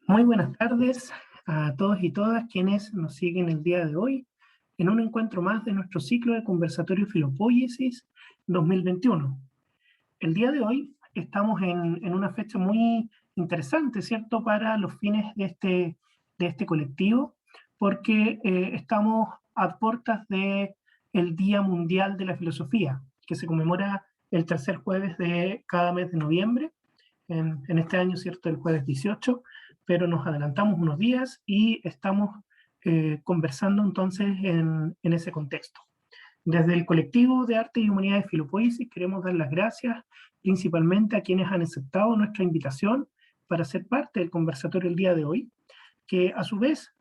Muy buenas tardes a todos y todas quienes nos siguen el día de hoy en un encuentro más de nuestro ciclo de conversatorio Filopóiesis 2021. El día de hoy estamos en una fecha muy interesante, ¿cierto?, para los fines de este colectivo, porque estamos a puertas del Día Mundial de la Filosofía, que se conmemora el tercer jueves de cada mes de noviembre. En este año, ¿cierto?, el jueves 18, pero nos adelantamos unos días y estamos conversando entonces en ese contexto. Desde el colectivo de Arte y Humanidades Filopóiesis queremos dar las gracias principalmente a quienes han aceptado nuestra invitación para ser parte del conversatorio el día de hoy, que a su vez,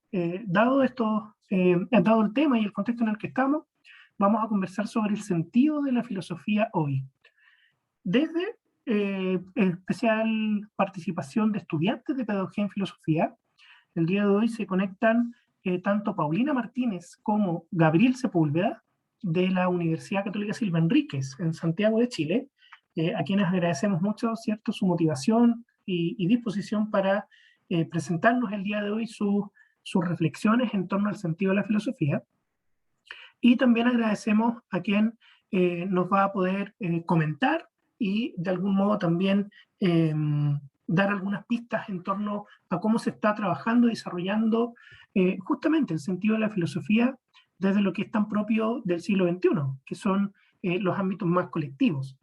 dado el tema y el contexto en el que estamos, vamos a conversar sobre el sentido de la filosofía hoy. Desde especial participación de estudiantes de Pedagogía en Filosofía, el día de hoy se conectan tanto Paulina Martínez como Gabriel Sepúlveda, de la Universidad Católica Silva Enríquez, en Santiago de Chile, a quienes agradecemos mucho, ¿cierto?, su motivación y disposición para presentarnos el día de hoy sus reflexiones en torno al sentido de la filosofía. Y también agradecemos a quien nos va a poder comentar y de algún modo también dar algunas pistas en torno a cómo se está trabajando y desarrollando justamente el sentido de la filosofía desde lo que es tan propio del siglo XXI, que son los ámbitos más colectivos.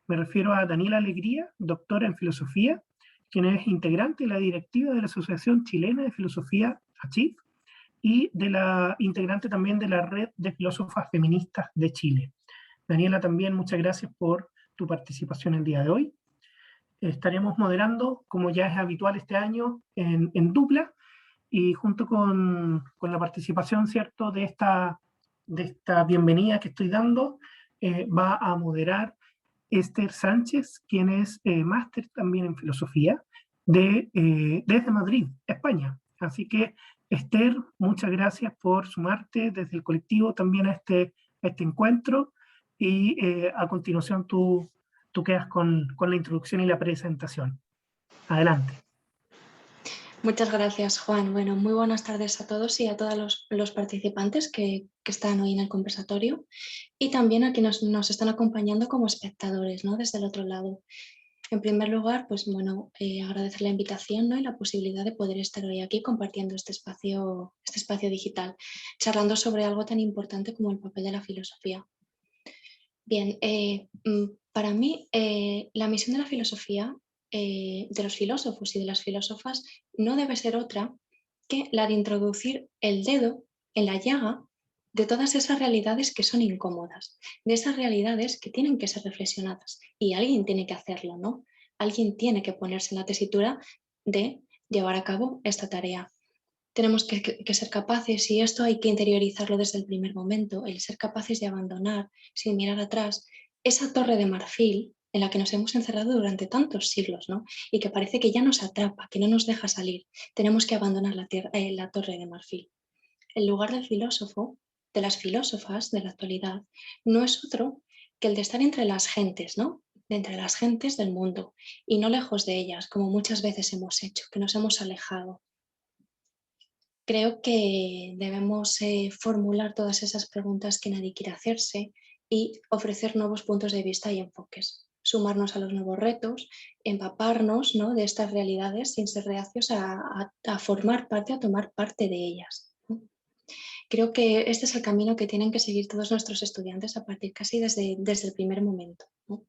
Me refiero a Daniela Alegría, doctora en filosofía, quien es integrante de la directiva de la Asociación Chilena de Filosofía, ACHIF, y de la integrante también de la Red de Filósofas Feministas de Chile. Daniela, también muchas gracias por tu participación el día de hoy. Estaremos moderando, como ya es habitual este año, en dupla, y junto con la participación, ¿cierto?, de esta bienvenida que estoy dando, va a moderar Esther Sánchez, quien es máster también en filosofía desde Madrid, España. Así que, Esther, muchas gracias por sumarte desde el colectivo también a este encuentro, y a continuación tú quedas con la introducción y la presentación. Adelante. Muchas gracias, Juan. Bueno, muy buenas tardes a todos y a todos los participantes que están hoy en el conversatorio, y también a quienes nos están acompañando como espectadores, ¿no?, desde el otro lado. En primer lugar, pues bueno, agradecer la invitación, ¿no?, y la posibilidad de poder estar hoy aquí compartiendo este espacio digital, charlando sobre algo tan importante como el papel de la filosofía. Bien, para mí la misión de la filosofía, de los filósofos y de las filósofas, no debe ser otra que la de introducir el dedo en la llaga de todas esas realidades que son incómodas, de esas realidades que tienen que ser reflexionadas, y alguien tiene que hacerlo, ¿no? Alguien tiene que ponerse en la tesitura de llevar a cabo esta tarea. Tenemos que ser capaces, y esto hay que interiorizarlo desde el primer momento, el ser capaces de abandonar, sin mirar atrás, esa torre de marfil en la que nos hemos encerrado durante tantos siglos, ¿no?, y que parece que ya nos atrapa, que no nos deja salir. Tenemos que abandonar la torre de marfil. El lugar del filósofo, de las filósofas de la actualidad, no es otro que el de estar entre las gentes, ¿no?, entre las gentes del mundo, y no lejos de ellas, como muchas veces hemos hecho, que nos hemos alejado. Creo que debemos formular todas esas preguntas que nadie quiere hacerse y ofrecer nuevos puntos de vista y enfoques, sumarnos a los nuevos retos, empaparnos, ¿no?, de estas realidades sin ser reacios a formar parte, a tomar parte de ellas, ¿no? Creo que este es el camino que tienen que seguir todos nuestros estudiantes a partir casi desde el primer momento, ¿no?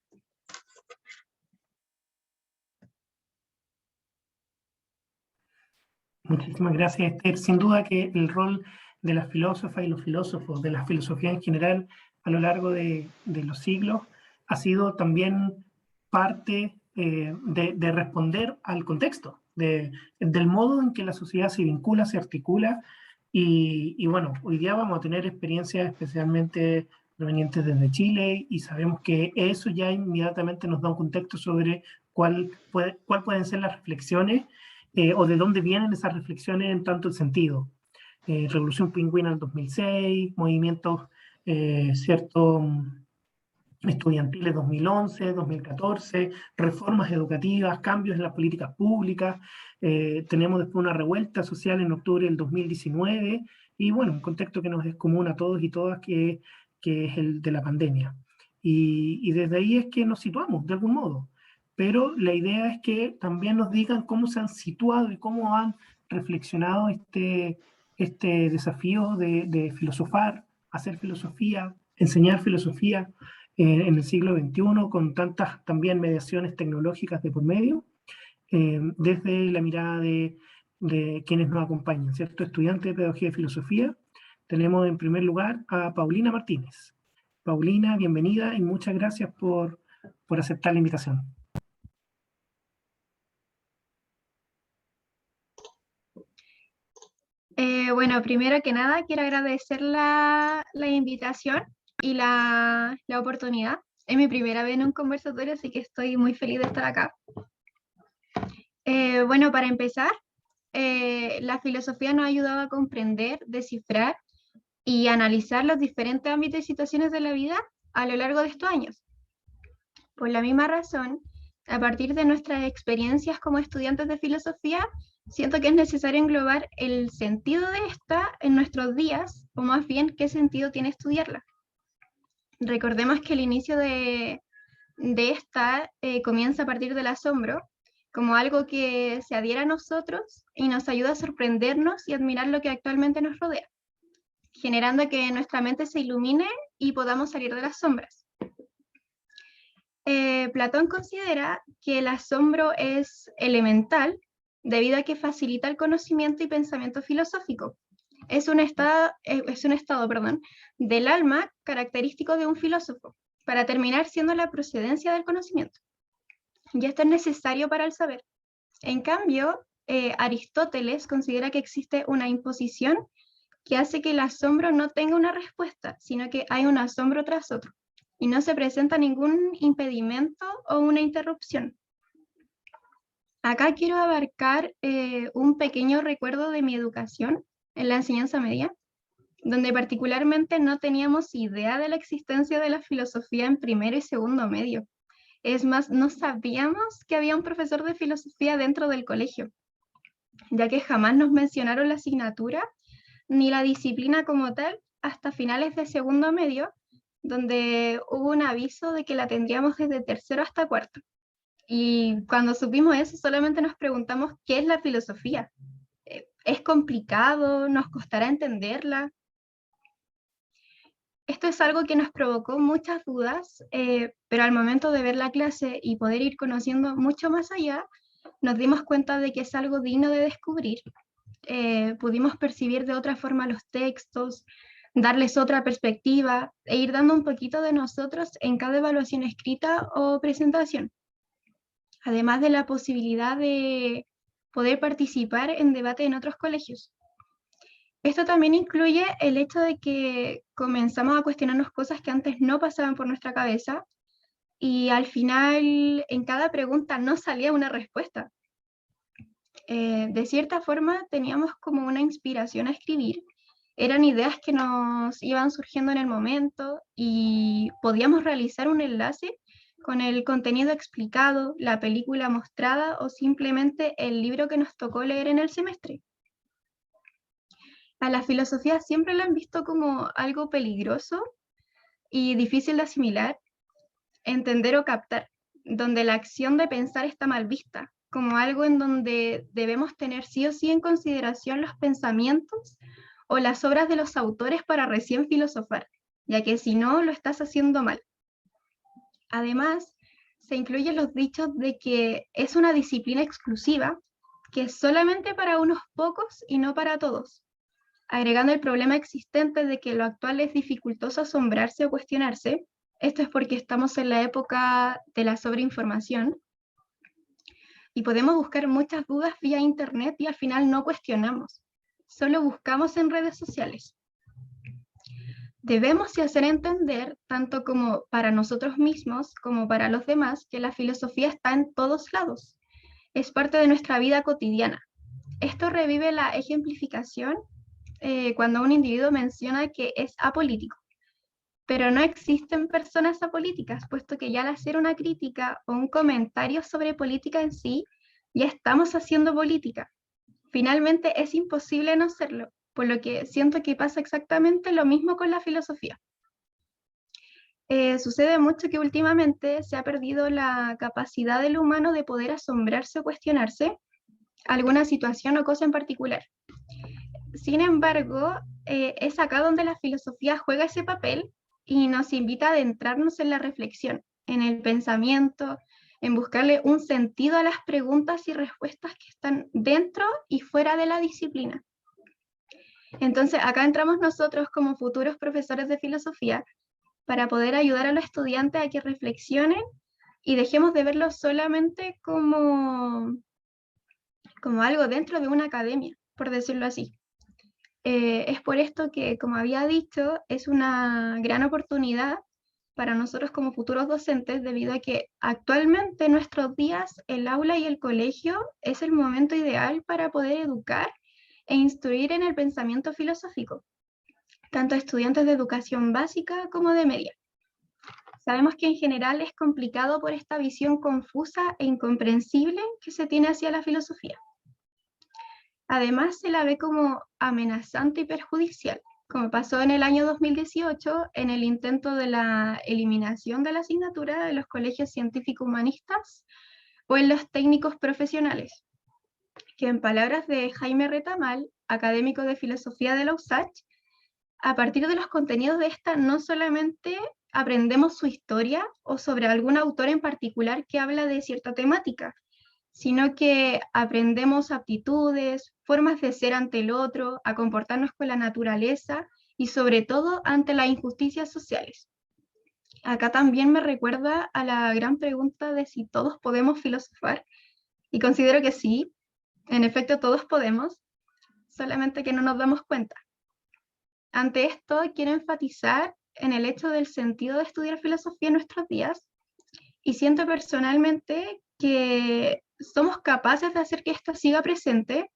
Muchísimas gracias, Esther. Sin duda que el rol de las filósofas y los filósofos, de la filosofía en general, a lo largo de los siglos, ha sido también parte de responder al contexto, del modo en que la sociedad se vincula, se articula, y bueno, hoy día vamos a tener experiencias especialmente provenientes desde Chile, y sabemos que eso ya inmediatamente nos da un contexto sobre cuál pueden ser las reflexiones o de dónde vienen esas reflexiones en tanto el sentido. Revolución Pingüina en 2006, movimientos, ¿cierto?, estudiantiles 2011, 2014, reformas educativas, cambios en las políticas públicas. Tenemos después una revuelta social en octubre del 2019 y bueno, un contexto que nos es común a todos y todas que es el de la pandemia. Y desde ahí es que nos situamos, de algún modo. Pero la idea es que también nos digan cómo se han situado y cómo han reflexionado este desafío de filosofar, hacer filosofía, enseñar filosofía en el siglo XXI, con tantas también mediaciones tecnológicas de por medio, desde la mirada de quienes nos acompañan, ¿cierto? Estudiantes de Pedagogía y Filosofía. Tenemos en primer lugar a Paulina Martínez. Paulina, bienvenida y muchas gracias por aceptar la invitación. Bueno, primero que nada, quiero agradecer la invitación y la oportunidad. Es mi primera vez en un conversatorio, así que estoy muy feliz de estar acá. Bueno, para empezar, la filosofía nos ha ayudado a comprender, descifrar y analizar los diferentes ámbitos y situaciones de la vida a lo largo de estos años. Por la misma razón, a partir de nuestras experiencias como estudiantes de filosofía, siento que es necesario englobar el sentido de esta en nuestros días, o más bien qué sentido tiene estudiarla. Recordemos que el inicio de esta comienza a partir del asombro, como algo que se adhiera a nosotros y nos ayuda a sorprendernos y admirar lo que actualmente nos rodea, generando que nuestra mente se ilumine y podamos salir de las sombras. Platón considera que el asombro es elemental debido a que facilita el conocimiento y pensamiento filosófico. Es un estado del alma característico de un filósofo, para terminar siendo la procedencia del conocimiento. Y esto es necesario para el saber. En cambio, Aristóteles considera que existe una imposición que hace que el asombro no tenga una respuesta, sino que hay un asombro tras otro, y no se presenta ningún impedimento o una interrupción. Acá quiero abarcar un pequeño recuerdo de mi educación en la enseñanza media, donde particularmente no teníamos idea de la existencia de la filosofía en primero y segundo medio. Es más, no sabíamos que había un profesor de filosofía dentro del colegio, ya que jamás nos mencionaron la asignatura ni la disciplina como tal hasta finales de segundo medio, donde hubo un aviso de que la tendríamos desde tercero hasta cuarto. Y cuando supimos eso, solamente nos preguntamos qué es la filosofía. ¿Es complicado? ¿Nos costará entenderla? Esto es algo que nos provocó muchas dudas, pero al momento de ver la clase y poder ir conociendo mucho más allá, nos dimos cuenta de que es algo digno de descubrir. Pudimos percibir de otra forma los textos, darles otra perspectiva e ir dando un poquito de nosotros en cada evaluación escrita o presentación. Además de la posibilidad de poder participar en debate en otros colegios. Esto también incluye el hecho de que comenzamos a cuestionarnos cosas que antes no pasaban por nuestra cabeza y al final en cada pregunta no salía una respuesta. De cierta forma teníamos como una inspiración a escribir. Eran ideas que nos iban surgiendo en el momento y podíamos realizar un enlace con el contenido explicado, la película mostrada o simplemente el libro que nos tocó leer en el semestre. A la filosofía siempre la han visto como algo peligroso y difícil de asimilar, entender o captar, donde la acción de pensar está mal vista, como algo en donde debemos tener sí o sí en consideración los pensamientos o las obras de los autores para recién filosofar, ya que si no, lo estás haciendo mal. Además, se incluyen los dichos de que es una disciplina exclusiva, que es solamente para unos pocos y no para todos, agregando el problema existente de que lo actual es dificultoso asombrarse o cuestionarse. Esto es porque estamos en la época de la sobreinformación y podemos buscar muchas dudas vía internet y al final no cuestionamos, solo buscamos en redes sociales. Debemos hacer entender, tanto como para nosotros mismos como para los demás, que la filosofía está en todos lados. Es parte de nuestra vida cotidiana. Esto revive la ejemplificación cuando un individuo menciona que es apolítico. pero no existen personas apolíticas, puesto que ya al hacer una crítica o un comentario sobre política en sí, ya estamos haciendo política. Finalmente es imposible no serlo, por lo que siento que pasa exactamente lo mismo con la filosofía. Sucede mucho que últimamente se ha perdido la capacidad del humano de poder asombrarse o cuestionarse alguna situación o cosa en particular. Sin embargo, es acá donde la filosofía juega ese papel y nos invita a adentrarnos en la reflexión, en el pensamiento, en buscarle un sentido a las preguntas y respuestas que están dentro y fuera de la disciplina. Entonces, acá entramos nosotros como futuros profesores de filosofía para poder ayudar a los estudiantes a que reflexionen y dejemos de verlo solamente como algo dentro de una academia, por decirlo así. Es por esto que, como había dicho, es una gran oportunidad para nosotros como futuros docentes, debido a que actualmente en nuestros días el aula y el colegio es el momento ideal para poder educar e instruir en el pensamiento filosófico, tanto a estudiantes de educación básica como de media. Sabemos que en general es complicado por esta visión confusa e incomprensible que se tiene hacia la filosofía. Además, se la ve como amenazante y perjudicial, como pasó en el año 2018 en el intento de la eliminación de la asignatura de los colegios científico-humanistas o en los técnicos profesionales, que en palabras de Jaime Retamal, académico de filosofía de la USACH, a partir de los contenidos de esta no solamente aprendemos su historia o sobre algún autor en particular que habla de cierta temática, sino que aprendemos aptitudes, formas de ser ante el otro, a comportarnos con la naturaleza y sobre todo ante las injusticias sociales. Acá también me recuerda a la gran pregunta de si todos podemos filosofar, y considero que sí, en efecto todos podemos, solamente que no nos damos cuenta. Ante esto, quiero enfatizar en el hecho del sentido de estudiar filosofía en nuestros días, y siento personalmente que somos capaces de hacer que esto siga presente,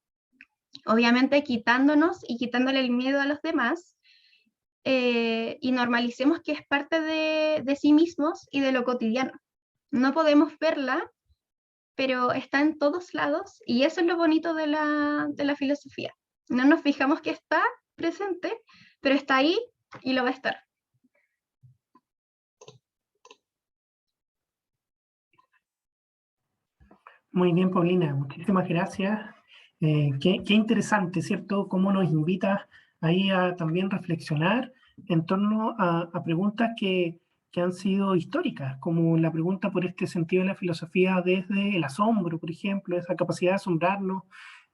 obviamente quitándonos y quitándole el miedo a los demás, y normalicemos que es parte de sí mismos y de lo cotidiano. No podemos verla, pero está en todos lados, y eso es lo bonito de la filosofía. No nos fijamos que está presente, pero está ahí y lo va a estar. Muy bien, Paulina, muchísimas gracias. Qué interesante, ¿cierto? Cómo nos invita ahí a también reflexionar en torno a preguntas que han sido históricas, como la pregunta por este sentido de la filosofía desde el asombro, por ejemplo, esa capacidad de asombrarnos,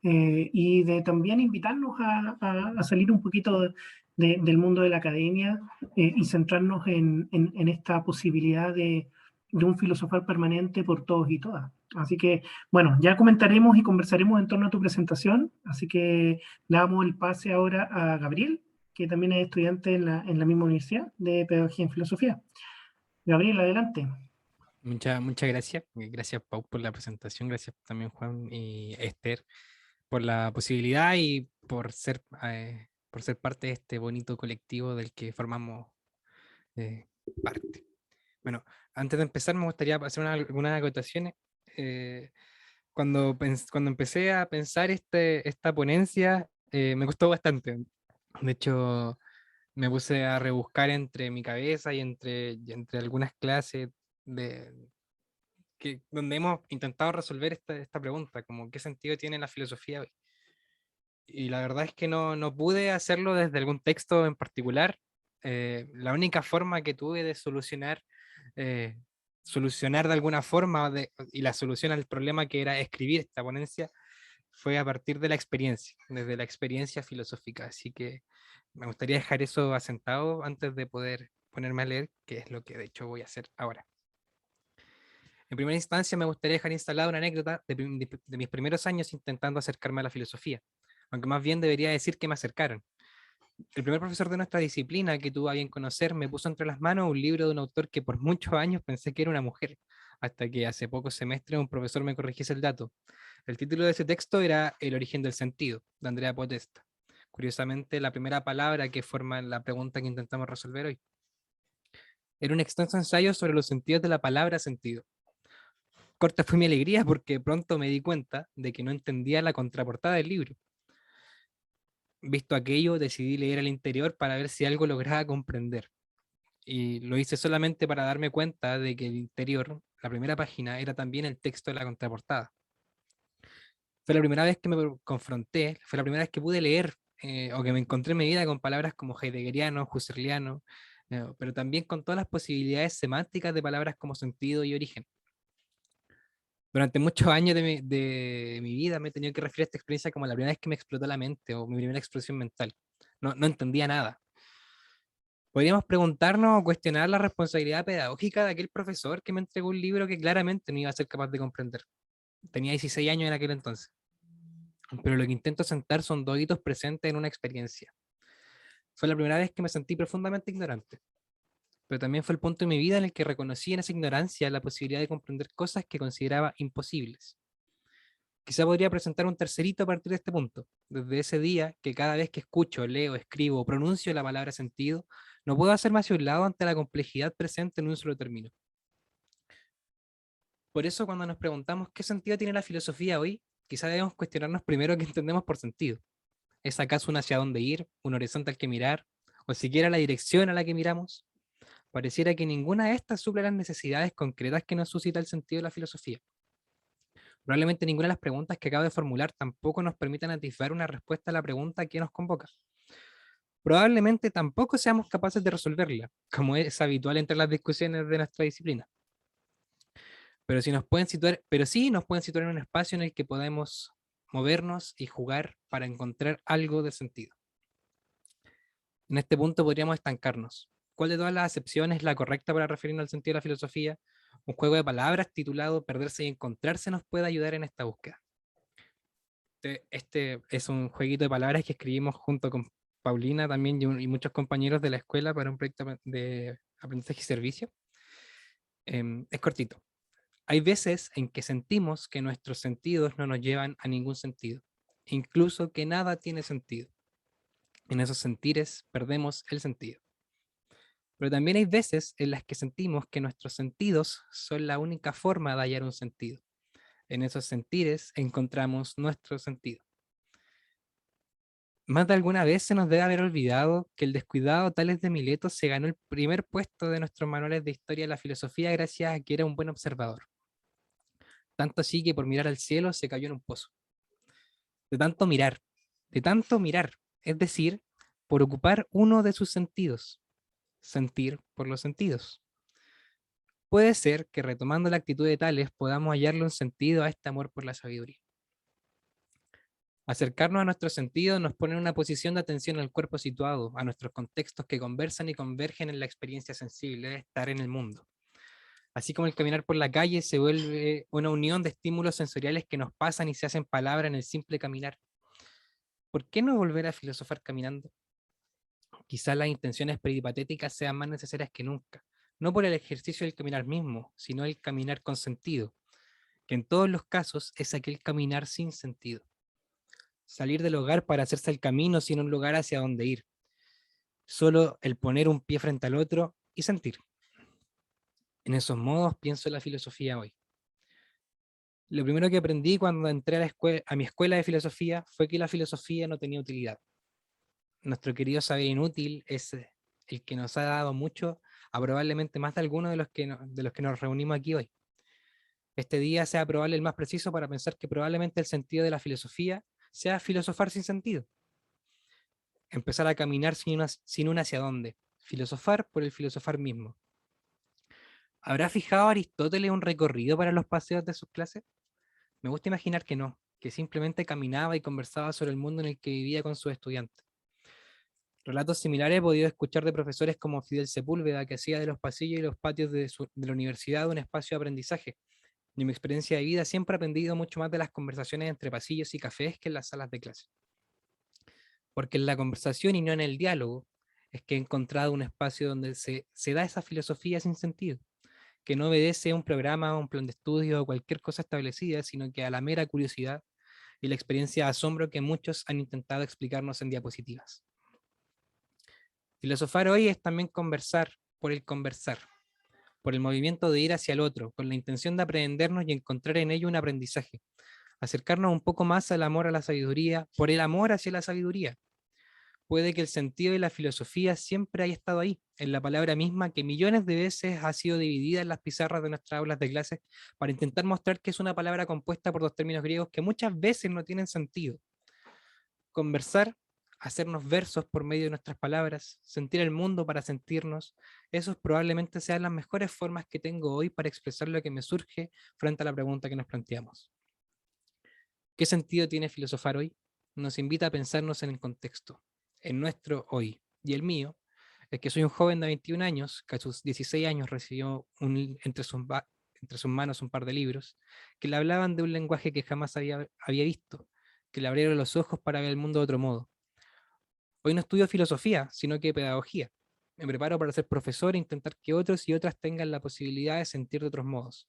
y de también invitarnos a salir un poquito del mundo de la academia, y centrarnos en esta posibilidad de un filosofar permanente por todos y todas. Así que, bueno, ya comentaremos y conversaremos en torno a tu presentación, así que le damos el pase ahora a Gabriel, que también es estudiante en la misma universidad de Pedagogía en Filosofía. Gabriel, adelante. Muchas gracias. Gracias, Pau, por la presentación. Gracias también, Juan y Esther, por la posibilidad y por ser parte de este bonito colectivo del que formamos parte. Bueno, antes de empezar, me gustaría hacer algunas acotaciones. Cuando empecé a pensar esta ponencia, me costó bastante. De hecho, me puse a rebuscar entre mi cabeza y entre algunas clases de, donde hemos intentado resolver esta pregunta, como qué sentido tiene la filosofía hoy. Y la verdad es que no pude hacerlo desde algún texto en particular. La única forma que tuve de solucionar de alguna forma, y la solución al problema que era escribir esta ponencia, fue a partir de la experiencia, desde la experiencia filosófica. Así que me gustaría dejar eso asentado antes de poder ponerme a leer, que es lo que de hecho voy a hacer ahora. En primera instancia, me gustaría dejar instalada una anécdota de mis primeros años intentando acercarme a la filosofía, aunque más bien debería decir que me acercaron. El primer profesor de nuestra disciplina que tuvo a bien conocer me puso entre las manos un libro de un autor que por muchos años pensé que era una mujer, hasta que hace pocos semestres un profesor me corrigiese el dato. El título de ese texto era El origen del sentido, de Andrea Podesta. Curiosamente, la primera palabra que forma la pregunta que intentamos resolver hoy. Era un extenso ensayo sobre los sentidos de la palabra sentido. Corta fue mi alegría porque pronto me di cuenta de que no entendía la contraportada del libro. Visto aquello, decidí leer el interior para ver si algo lograba comprender. Y lo hice solamente para darme cuenta de que el interior, la primera página, era también el texto de la contraportada. Fue la primera vez que me confronté, fue la primera vez que pude leer o que me encontré en mi vida con palabras como heideggeriano, husserliano, pero también con todas las posibilidades semánticas de palabras como sentido y origen. Durante muchos años de mi vida me he tenido que referir a esta experiencia como la primera vez que me explotó la mente o mi primera explosión mental. No entendía nada. Podríamos preguntarnos o cuestionar la responsabilidad pedagógica de aquel profesor que me entregó un libro que claramente no iba a ser capaz de comprender. Tenía 16 años en aquel entonces. Pero lo que intento sentar son dos hitos presentes en una experiencia. Fue la primera vez que me sentí profundamente ignorante, pero también fue el punto en mi vida en el que reconocí en esa ignorancia la posibilidad de comprender cosas que consideraba imposibles. Quizá podría presentar un tercerito a partir de este punto, desde ese día que cada vez que escucho, leo, escribo o pronuncio la palabra sentido, no puedo hacerme hacia un lado ante la complejidad presente en un solo término. Por eso cuando nos preguntamos qué sentido tiene la filosofía hoy, quizá debemos cuestionarnos primero qué entendemos por sentido. ¿Es acaso un hacia dónde ir, un horizonte al que mirar, o siquiera la dirección a la que miramos? Pareciera que ninguna de estas suple las necesidades concretas que nos suscita el sentido de la filosofía. Probablemente ninguna de las preguntas que acabo de formular tampoco nos permitan atisbar una respuesta a la pregunta que nos convoca. Probablemente tampoco seamos capaces de resolverla, como es habitual entre las discusiones de nuestra disciplina. Pero sí nos pueden situar en un espacio en el que podemos movernos y jugar para encontrar algo de sentido. En este punto podríamos estancarnos. ¿Cuál de todas las acepciones es la correcta para referirnos al sentido de la filosofía? Un juego de palabras titulado Perderse y encontrarse nos puede ayudar en esta búsqueda. Este es un jueguito de palabras que escribimos junto con Paulina también y muchos compañeros de la escuela para un proyecto de aprendizaje y servicio. Es cortito. Hay veces en que sentimos que nuestros sentidos no nos llevan a ningún sentido, incluso que nada tiene sentido. En esos sentires perdemos el sentido. Pero también hay veces en las que sentimos que nuestros sentidos son la única forma de hallar un sentido. En esos sentires encontramos nuestro sentido. Más de alguna vez se nos debe haber olvidado que el descuidado Tales de Mileto se ganó el primer puesto de nuestros manuales de historia de la filosofía gracias a que era un buen observador. Tanto así que por mirar al cielo se cayó en un pozo. De tanto mirar, es decir, por ocupar uno de sus sentidos, sentir por los sentidos. Puede ser que retomando la actitud de Tales podamos hallarle un sentido a este amor por la sabiduría. Acercarnos a nuestros sentidos nos pone en una posición de atención al cuerpo situado, a nuestros contextos que conversan y convergen en la experiencia sensible de estar en el mundo. Así como el caminar por la calle se vuelve una unión de estímulos sensoriales que nos pasan y se hacen palabra en el simple caminar. ¿Por qué no volver a filosofar caminando? Quizás las intenciones peripatéticas sean más necesarias que nunca, no por el ejercicio del caminar mismo, sino el caminar con sentido, que en todos los casos es aquel caminar sin sentido. Salir del hogar para hacerse el camino sin un lugar hacia donde ir. Solo el poner un pie frente al otro y sentir. En esos modos pienso en la filosofía hoy. Lo primero que aprendí cuando entré a mi escuela de filosofía fue que la filosofía no tenía utilidad. Nuestro querido saber inútil es el que nos ha dado mucho a probablemente más de algunos de los que nos reunimos aquí hoy. Este día sea probable el más preciso para pensar que probablemente el sentido de la filosofía sea filosofar sin sentido. Empezar a caminar sin un hacia dónde. Filosofar por el filosofar mismo. ¿Habrá fijado Aristóteles un recorrido para los paseos de sus clases? Me gusta imaginar que no, que simplemente caminaba y conversaba sobre el mundo en el que vivía con sus estudiantes. Relatos similares he podido escuchar de profesores como Fidel Sepúlveda, que hacía de los pasillos y los patios de la universidad un espacio de aprendizaje. Y en mi experiencia de vida siempre he aprendido mucho más de las conversaciones entre pasillos y cafés que en las salas de clase. Porque en la conversación y no en el diálogo es que he encontrado un espacio donde se da esa filosofía sin sentido, que no obedece a un programa, un plan de estudio o cualquier cosa establecida, sino que a la mera curiosidad y la experiencia de asombro que muchos han intentado explicarnos en diapositivas. Filosofar hoy es también conversar por el conversar, por el movimiento de ir hacia el otro, con la intención de aprendernos y encontrar en ello un aprendizaje. Acercarnos un poco más al amor a la sabiduría, por el amor hacia la sabiduría. Puede que el sentido de la filosofía siempre haya estado ahí, en la palabra misma que millones de veces ha sido dividida en las pizarras de nuestras aulas de clases para intentar mostrar que es una palabra compuesta por dos términos griegos que muchas veces no tienen sentido. Conversar, hacernos versos por medio de nuestras palabras, sentir el mundo para sentirnos, esos probablemente sean las mejores formas que tengo hoy para expresar lo que me surge frente a la pregunta que nos planteamos. ¿Qué sentido tiene filosofar hoy? Nos invita a pensarnos en el contexto, en nuestro hoy. Y el mío es que soy un joven de 21 años, que a sus 16 años recibió entre sus manos un par de libros que le hablaban de un lenguaje que jamás había visto, que le abrieron los ojos para ver el mundo de otro modo. Hoy no estudio filosofía, sino que pedagogía. Me preparo para ser profesor e intentar que otros y otras tengan la posibilidad de sentir de otros modos.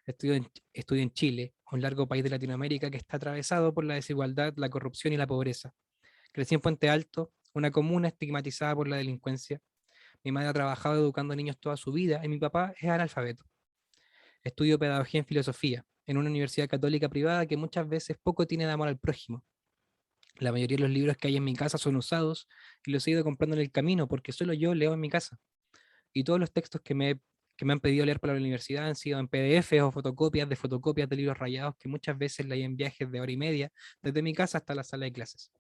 Estudio en Chile, un largo país de Latinoamérica que está atravesado por la desigualdad, la corrupción y la pobreza. Crecí en Puente Alto, una comuna estigmatizada por la delincuencia. Mi madre ha trabajado educando niños toda su vida y mi papá es analfabeto. Estudio pedagogía en filosofía, en una universidad católica privada que muchas veces poco tiene de amor al prójimo. La mayoría de los libros que hay en mi casa son usados y los he ido comprando en el camino porque solo yo leo en mi casa. Y todos los textos que me han pedido leer para la universidad han sido en PDF o fotocopias de libros rayados que muchas veces leí en viajes de hora y media desde mi casa hasta la sala de clases.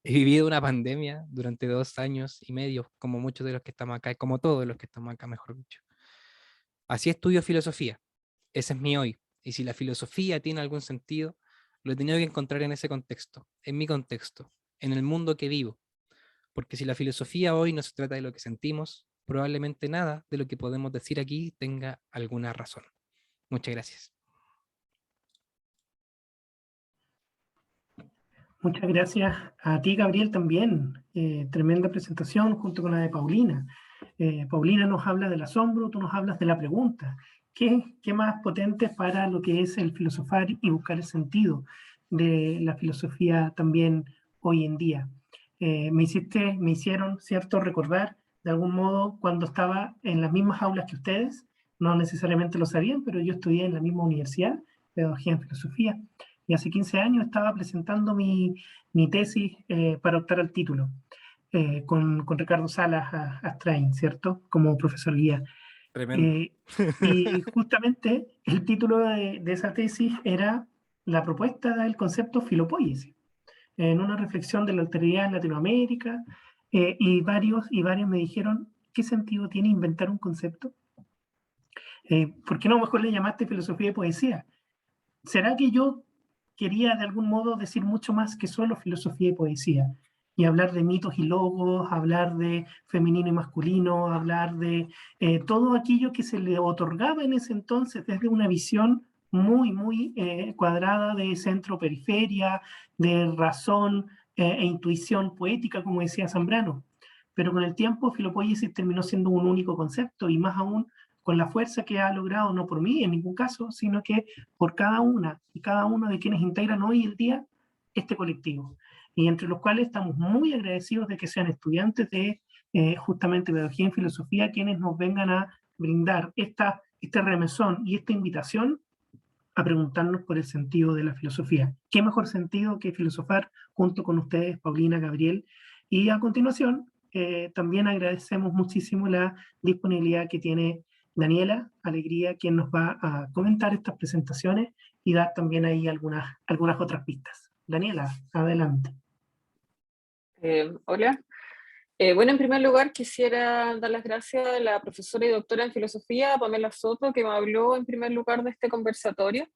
He vivido una pandemia durante 2 años y medio, como muchos de los que estamos acá, como todos los que estamos acá, mejor dicho. Así estudio filosofía. Ese es mi hoy. Y si la filosofía tiene algún sentido, lo he tenido que encontrar en ese contexto, en mi contexto, en el mundo que vivo. Porque si la filosofía hoy no se trata de lo que sentimos, probablemente nada de lo que podemos decir aquí tenga alguna razón. Muchas gracias. Muchas gracias a ti, Gabriel, también. Tremenda presentación junto con la de Paulina. Paulina nos habla del asombro, tú nos hablas de la pregunta. ¿Qué más potente para lo que es el filosofar y buscar el sentido de la filosofía también hoy en día? Me hicieron, ¿cierto?, recordar de algún modo cuando estaba en las mismas aulas que ustedes. No necesariamente lo sabían, pero yo estudié en la misma universidad, pedagogía en filosofía. Y hace 15 años estaba presentando mi tesis para optar al título con Ricardo Salas Astrain, ¿cierto? Como profesor guía. Tremendo. Y justamente el título de esa tesis era la propuesta del concepto filopoiesis, en una reflexión de la alteridad en Latinoamérica, y varios me dijeron, ¿qué sentido tiene inventar un concepto? ¿Por qué no mejor le llamaste filosofía y poesía? ¿Será que yo quería de algún modo decir mucho más que solo filosofía y poesía? Y hablar de mitos y logos, hablar de femenino y masculino, hablar de todo aquello que se le otorgaba en ese entonces desde una visión muy cuadrada de centro-periferia, de razón e intuición poética, como decía Zambrano. Pero con el tiempo, filopoiesis terminó siendo un único concepto y más aún con la fuerza que ha logrado, no por mí en ningún caso, sino que por cada una y cada uno de quienes integran hoy el día este colectivo. Y entre los cuales estamos muy agradecidos de que sean estudiantes de justamente pedagogía en filosofía quienes nos vengan a brindar este remesón y esta invitación a preguntarnos por el sentido de la filosofía. ¿Qué mejor sentido que filosofar junto con ustedes, Paulina, Gabriel? Y a continuación, también agradecemos muchísimo la disponibilidad que tiene Daniela Alegría, quien nos va a comentar estas presentaciones y dar también ahí algunas otras pistas. Daniela, adelante. Hola. Bueno, en primer lugar quisiera dar las gracias a la profesora y doctora en filosofía, Pamela Soto, que me habló en primer lugar de este conversatorio.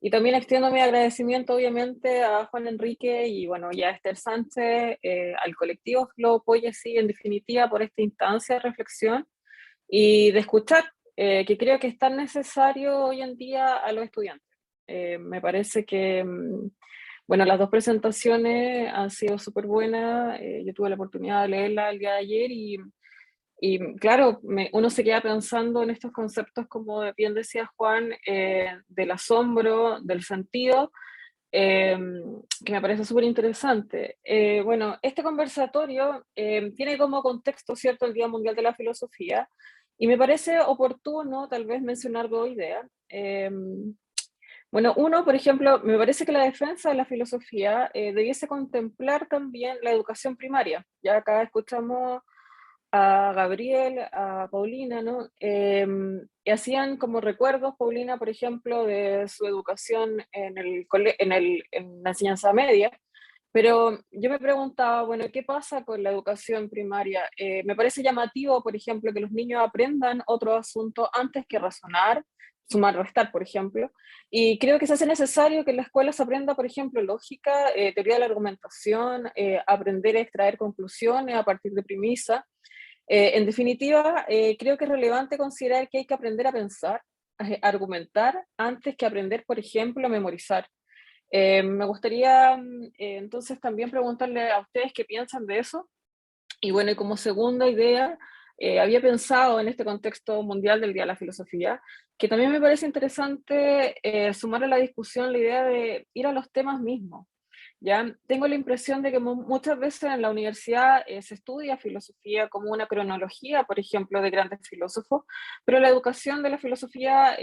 Y también extiendo mi agradecimiento, obviamente, a Juan Enrique y, bueno, y a Esther Sánchez, al colectivo Filopoiesis, en definitiva, por esta instancia de reflexión y de escuchar, que creo que es tan necesario hoy en día a los estudiantes. Me parece que, bueno, las dos presentaciones han sido súper buenas. Yo tuve la oportunidad de leerla el día de ayer y claro, uno se queda pensando en estos conceptos, como bien decía Juan, del asombro, del sentido, que me parece súper interesante. Bueno, este conversatorio tiene como contexto, ¿cierto?, el Día Mundial de la Filosofía, y me parece oportuno tal vez mencionar dos ideas. Bueno, uno, por ejemplo, me parece que la defensa de la filosofía debiese contemplar también la educación primaria. Ya acá escuchamos a Gabriel, a Paulina, ¿no? Y hacían como recuerdos, Paulina, por ejemplo, de su educación en la enseñanza media, pero yo me preguntaba, bueno, ¿qué pasa con la educación primaria? Me parece llamativo, por ejemplo, que los niños aprendan otro asunto antes que razonar, sumar, restar, por ejemplo, y creo que se hace necesario que en la escuela se aprenda, por ejemplo, lógica, teoría de la argumentación, aprender a extraer conclusiones a partir de premisas. En definitiva, creo que es relevante considerar que hay que aprender a pensar, a argumentar, antes que aprender, por ejemplo, a memorizar. Me gustaría entonces también preguntarle a ustedes qué piensan de eso. Y bueno, y como segunda idea, había pensado en este contexto mundial del Día de la Filosofía, que también me parece interesante sumar a la discusión la idea de ir a los temas mismos. ¿Ya? Tengo la impresión de que muchas veces en la universidad se estudia filosofía como una cronología, por ejemplo, de grandes filósofos, pero la educación de la filosofía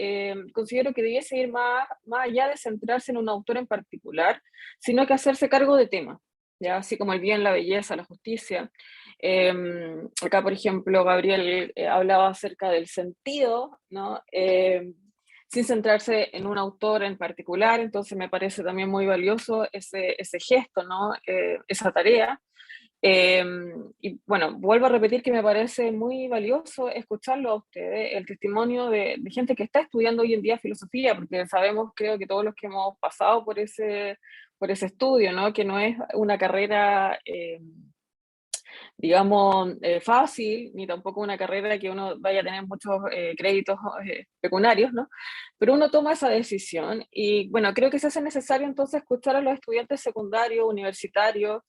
considero que debiese ir más allá de centrarse en un autor en particular, sino que hacerse cargo de temas, ¿ya? Así como el bien, la belleza, la justicia. Acá, por ejemplo, Gabriel hablaba acerca del sentido, ¿no? Sin centrarse en un autor en particular, entonces me parece también muy valioso ese gesto, ¿no? Esa tarea. Y bueno, vuelvo a repetir que me parece muy valioso escucharlo a ustedes, el testimonio de gente que está estudiando hoy en día filosofía, porque sabemos, creo que todos los que hemos pasado por ese estudio, ¿no? Que no es una carrera digamos, fácil, ni tampoco una carrera que uno vaya a tener muchos créditos pecuniarios, ¿no? Pero uno toma esa decisión y, bueno, creo que se hace necesario entonces escuchar a los estudiantes secundarios, universitarios,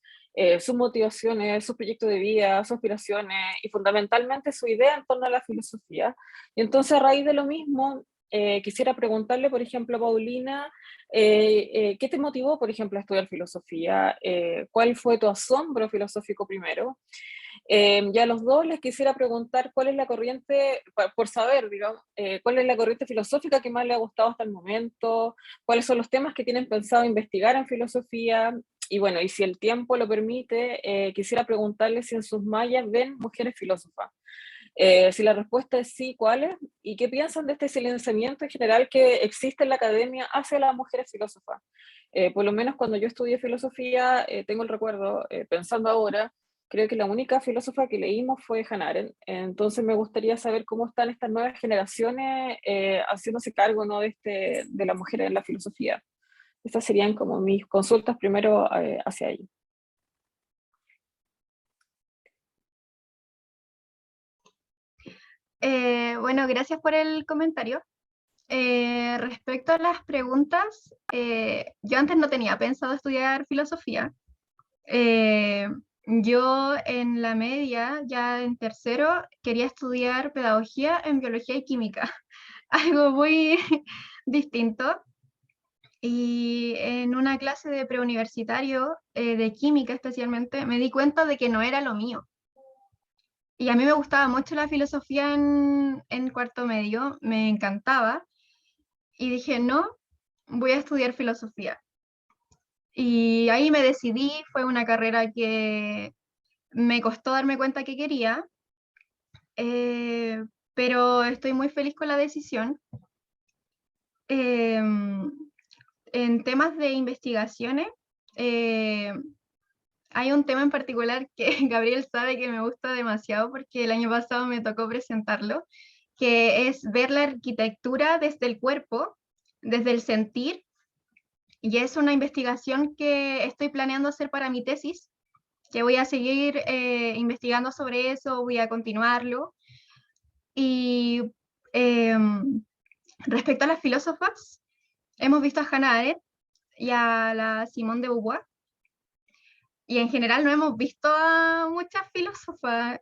sus motivaciones, sus proyectos de vida, sus aspiraciones y fundamentalmente su idea en torno a la filosofía. Y entonces, a raíz de lo mismo, quisiera preguntarle, por ejemplo, a Paulina, ¿qué te motivó, por ejemplo, a estudiar filosofía? ¿Cuál fue tu asombro filosófico primero? Ya a los dos les quisiera preguntar cuál es la corriente, por saber, digamos, cuál es la corriente filosófica que más les ha gustado hasta el momento, cuáles son los temas que tienen pensado investigar en filosofía, y bueno, y si el tiempo lo permite, quisiera preguntarles si en sus mallas ven mujeres filósofas. Si la respuesta es sí, ¿cuáles? ¿Y qué piensan de este silenciamiento en general que existe en la academia hacia las mujeres filósofas? Por lo menos cuando yo estudié filosofía, tengo el recuerdo, pensando ahora, creo que la única filósofa que leímos fue Hannah Arendt. Entonces me gustaría saber cómo están estas nuevas generaciones haciéndose cargo, ¿no?, de las mujeres en la filosofía. Estas serían como mis consultas primero hacia ellos. Bueno, gracias por el comentario. Respecto a las preguntas, yo antes no tenía pensado estudiar filosofía. Yo en la media, ya en tercero, quería estudiar pedagogía en biología y química, algo muy distinto. Y en una clase de preuniversitario, de química especialmente, me di cuenta de que no era lo mío. Y a mí me gustaba mucho la filosofía en cuarto medio, me encantaba. Y dije, no, voy a estudiar filosofía. Y ahí me decidí, fue una carrera que me costó darme cuenta que quería, pero estoy muy feliz con la decisión. En temas de investigaciones, hay un tema en particular que Gabriel sabe que me gusta demasiado porque el año pasado me tocó presentarlo, que es ver la arquitectura desde el cuerpo, desde el sentir, y es una investigación que estoy planeando hacer para mi tesis, que voy a seguir investigando sobre eso, voy a continuarlo. Y respecto a las filósofas, hemos visto a Hannah Arendt y a la Simone de Beauvoir, y en general no hemos visto a muchas filósofas.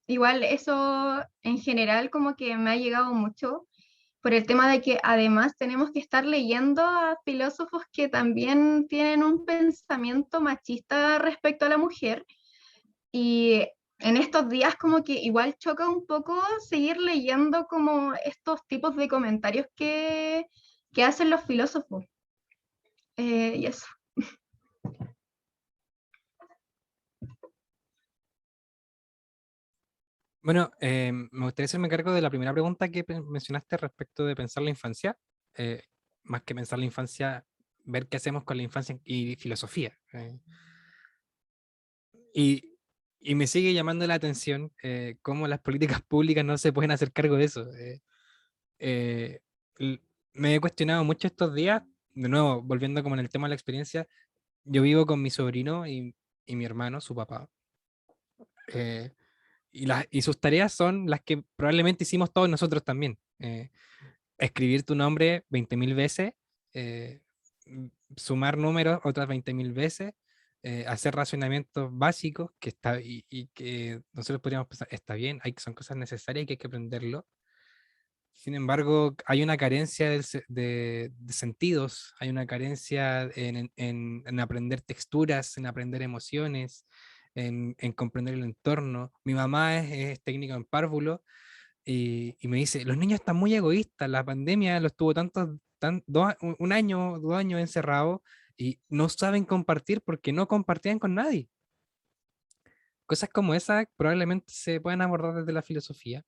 Igual eso en general como que me ha llegado mucho, por el tema de que además tenemos que estar leyendo a filósofos que también tienen un pensamiento machista respecto a la mujer. Y en estos días como que igual choca un poco seguir leyendo como estos tipos de comentarios que hacen los filósofos. Y eso. Bueno, me gustaría hacerme cargo de la primera pregunta que mencionaste respecto de pensar la infancia. eh, Más que pensar la infancia, ver qué hacemos con la infancia y filosofía. Y, y me sigue llamando la atención cómo las políticas públicas no se pueden hacer cargo de eso. Eh, l- Me he cuestionado mucho estos días, de nuevo, volviendo como en el tema de la experiencia, yo vivo con mi sobrino y mi hermano, su papá. eh, y sus tareas son las que probablemente hicimos todos nosotros también. Escribir tu nombre 20.000 veces, eh, sumar números otras 20.000 veces, hacer razonamientos básicos y que nosotros podríamos pensar, está bien, son cosas necesarias y que hay que aprenderlo. Sin embargo, hay una carencia de sentidos, hay una carencia en aprender texturas, en aprender emociones, en comprender el entorno. Mi mamá es técnica en párvulo y me dice, los niños están muy egoístas, la pandemia los tuvo un año, 2 años encerrados y no saben compartir porque no compartían con nadie. Cosas como esas probablemente se puedan abordar desde la filosofía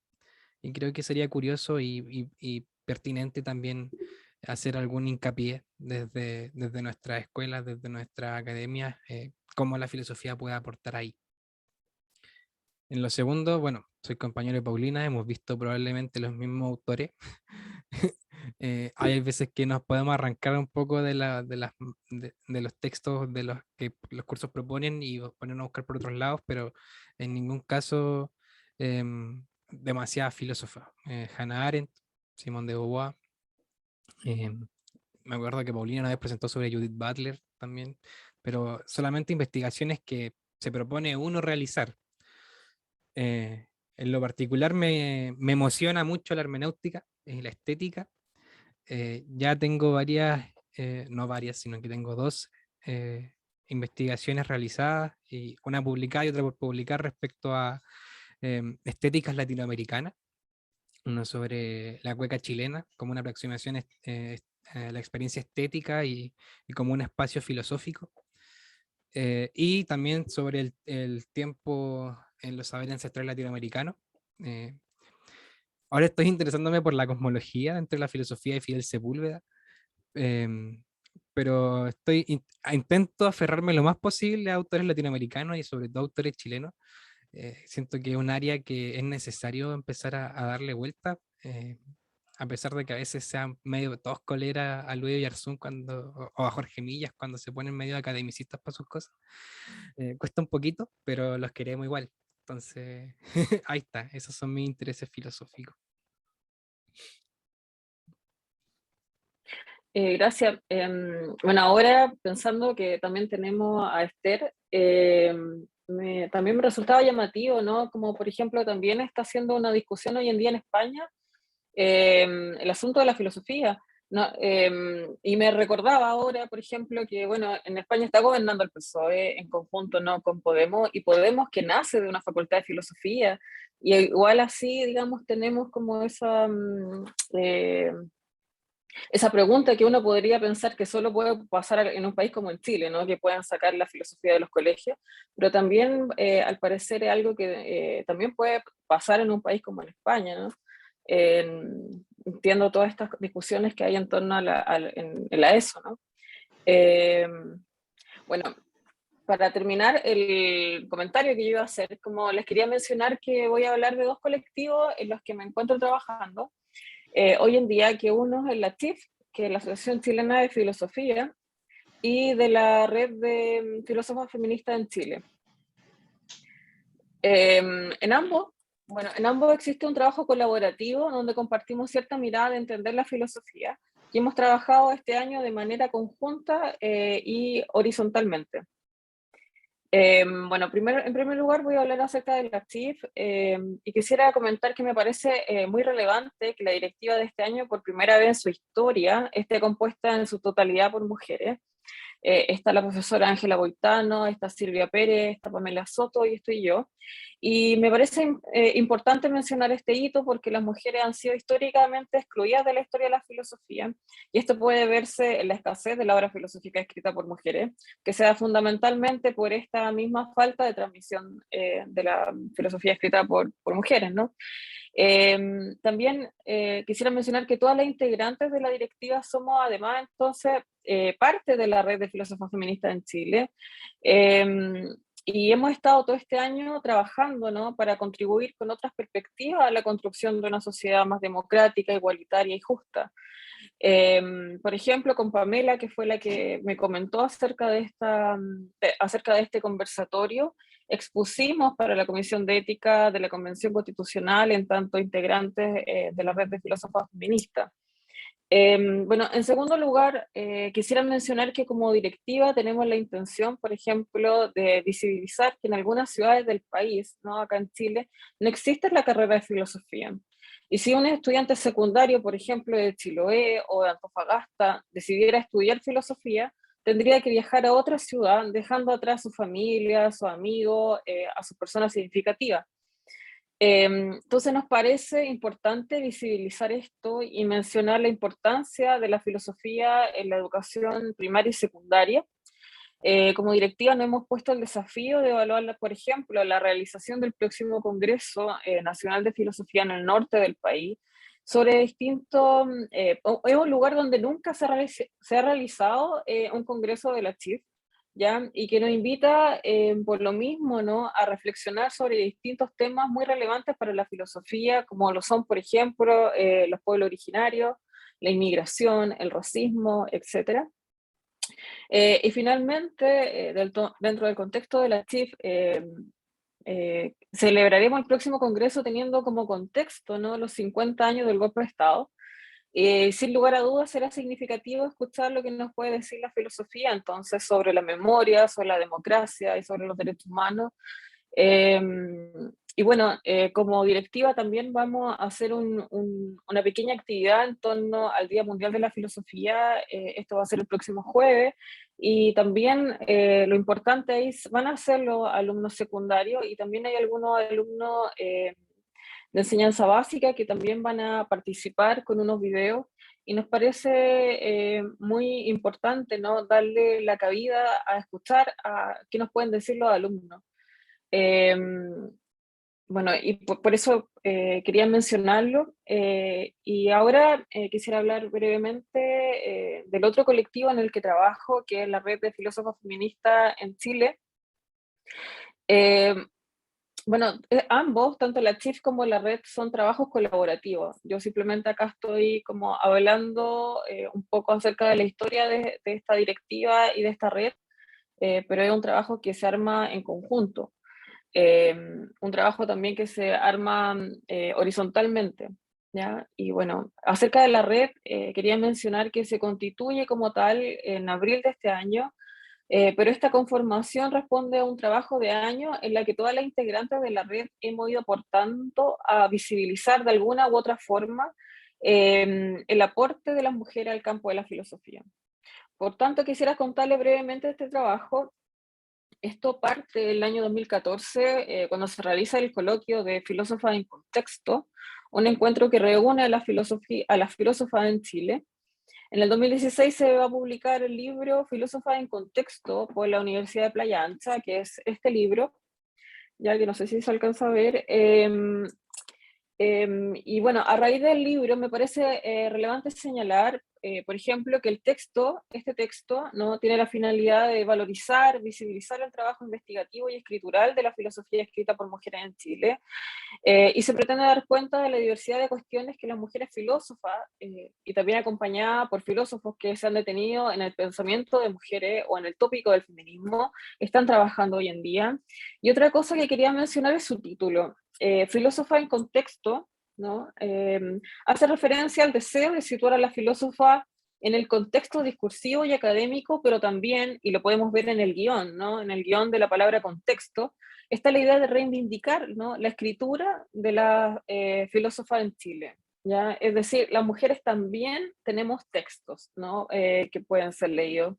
y creo que sería curioso y pertinente también hacer algún hincapié desde nuestras escuelas, desde nuestra academia, cómo la filosofía puede aportar ahí. En lo segundo, bueno, soy compañero de Paulina, hemos visto probablemente los mismos autores. Hay veces que nos podemos arrancar un poco de los textos de los que los cursos proponen y ponernos a buscar por otros lados, pero en ningún caso demasiada filósofa. Hannah Arendt, Simone de Beauvoir. Me acuerdo que Paulina una vez presentó sobre Judith Butler también, pero solamente investigaciones que se propone uno realizar. En lo particular me emociona mucho la hermenéutica y la estética. Ya tengo no varias, sino que tengo 2 investigaciones realizadas, y una publicada y otra por publicar respecto a estéticas latinoamericanas, uno sobre la cueca chilena como una aproximación a la experiencia estética y como un espacio filosófico, y también sobre el tiempo en los saberes ancestrales latinoamericanos. Eh, Ahora estoy interesándome por la cosmología entre la filosofía de Fidel Sepúlveda, em, pero intento aferrarme lo más posible a autores latinoamericanos y sobre todo autores chilenos. Siento que es un área que es necesario empezar a darle vuelta, a pesar de que a veces sea medio tosco leer a Luis Oyarzún o a Jorge Millas cuando se ponen medio academicistas para sus cosas. Cuesta un poquito, pero los queremos igual. Entonces, ahí está, esos son mis intereses filosóficos. Gracias. Bueno, ahora pensando que también tenemos a Esther, también me resultaba llamativo, ¿no? Como por ejemplo también está haciendo una discusión hoy en día en España, el asunto de la filosofía, ¿no? Y me recordaba ahora, por ejemplo, que bueno, en España está gobernando el PSOE en conjunto, ¿no? Con Podemos, y Podemos que nace de una facultad de filosofía, y igual así, digamos, tenemos como esa pregunta que uno podría pensar que solo puede pasar en un país como en Chile, ¿no? Que puedan sacar la filosofía de los colegios, pero también al parecer es algo que también puede pasar en un país como en España, ¿no? Entiendo todas estas discusiones que hay en torno a la ESO, ¿no? Bueno, para terminar el comentario que yo iba a hacer, como les quería mencionar que voy a hablar de 2 colectivos en los que me encuentro trabajando hoy en día, que uno es la CHIF, que es la Asociación Chilena de Filosofía, y de la Red de Filósofas Feministas en Chile. En ambos existe un trabajo colaborativo donde compartimos cierta mirada de entender la filosofía y hemos trabajado este año de manera conjunta y horizontalmente. Bueno, en primer lugar voy a hablar acerca del ACHIF y quisiera comentar que me parece muy relevante que la directiva de este año, por primera vez en su historia, esté compuesta en su totalidad por mujeres. Está la profesora Ángela Boitano, está Silvia Pérez, está Pamela Soto y estoy yo. Y me parece importante mencionar este hito porque las mujeres han sido históricamente excluidas de la historia de la filosofía, y esto puede verse en la escasez de la obra filosófica escrita por mujeres, que se da fundamentalmente por esta misma falta de transmisión de la filosofía escrita por mujeres, ¿no? También quisiera mencionar que todas las integrantes de la directiva somos además entonces parte de la red de filósofos feministas en Chile, y hemos estado todo este año trabajando, ¿no?, para contribuir con otras perspectivas a la construcción de una sociedad más democrática, igualitaria y justa. Por ejemplo, con Pamela, que fue la que me comentó acerca de este conversatorio, expusimos para la Comisión de Ética de la Convención Constitucional en tanto integrantes de la red de filósofos feministas. Bueno, en segundo lugar, quisiera mencionar que como directiva tenemos la intención, por ejemplo, de visibilizar que en algunas ciudades del país, ¿no?, acá en Chile, no existe la carrera de filosofía. Y si un estudiante secundario, por ejemplo, de Chiloé o de Antofagasta, decidiera estudiar filosofía, tendría que viajar a otra ciudad, dejando atrás a su familia, a sus amigos, a sus personas significativas. Entonces nos parece importante visibilizar esto y mencionar la importancia de la filosofía en la educación primaria y secundaria. Como directiva nos hemos puesto el desafío de evaluar, por ejemplo, la realización del próximo Congreso Nacional de Filosofía en el norte del país, sobre distintos, es un lugar donde nunca se ha realizado un congreso de la CHIF, ¿ya? Y que nos invita, por lo mismo, ¿no?, a reflexionar sobre distintos temas muy relevantes para la filosofía, como lo son, por ejemplo, los pueblos originarios, la inmigración, el racismo, etc. Y finalmente, dentro del contexto de la CHIF, celebraremos el próximo congreso teniendo como contexto, ¿no?, los 50 años del golpe de Estado. Sin lugar a dudas será significativo escuchar lo que nos puede decir la filosofía entonces sobre la memoria, sobre la democracia y sobre los derechos humanos. Y bueno, como directiva también vamos a hacer una pequeña actividad en torno al Día Mundial de la Filosofía. Esto va a ser el próximo jueves, y también lo importante es, van a ser los alumnos secundarios, y también hay algunos alumnos de enseñanza básica que también van a participar con unos videos, y nos parece muy importante, ¿no?, darle la cabida a escuchar a qué nos pueden decir los alumnos. Bueno, y por eso quería mencionarlo. Y ahora quisiera hablar brevemente del otro colectivo en el que trabajo, que es la Red de Filósofos Feministas en Chile. Bueno, ambos, tanto la CHIF como la red, son trabajos colaborativos. Yo simplemente acá estoy como hablando un poco acerca de la historia de esta directiva y de esta red, pero es un trabajo que se arma en conjunto. Un trabajo también que se arma horizontalmente, ¿ya? Y bueno, acerca de la red, quería mencionar que se constituye como tal en abril de este año, pero esta conformación responde a un trabajo de años en la que todas las integrantes de la red hemos ido aportando a visibilizar de alguna u otra forma el aporte de las mujeres al campo de la filosofía. Por tanto, quisiera contarle brevemente este trabajo. Esto parte del año 2014, cuando se realiza el coloquio de Filósofas en Contexto, un encuentro que reúne a las filósofas en Chile. En el 2016 se va a publicar el libro Filósofas en Contexto por la Universidad de Playa Ancha, que es este libro, ya que no sé si se alcanza a ver. Y bueno, a raíz del libro me parece relevante señalar, por ejemplo, que este texto, ¿no?, tiene la finalidad de valorizar, visibilizar el trabajo investigativo y escritural de la filosofía escrita por mujeres en Chile, y se pretende dar cuenta de la diversidad de cuestiones que las mujeres filósofas, y también acompañadas por filósofos que se han detenido en el pensamiento de mujeres o en el tópico del feminismo, están trabajando hoy en día. Y otra cosa que quería mencionar es su título. Filósofa en Contexto, ¿no? Hace referencia al deseo de situar a la filósofa en el contexto discursivo y académico, pero también, y lo podemos ver en el guión, ¿no? En el guión de la palabra contexto, está la idea de reivindicar, ¿no?, la escritura de la filósofa en Chile, ¿ya? Es decir, las mujeres también tenemos textos, ¿no?, que pueden ser leídos.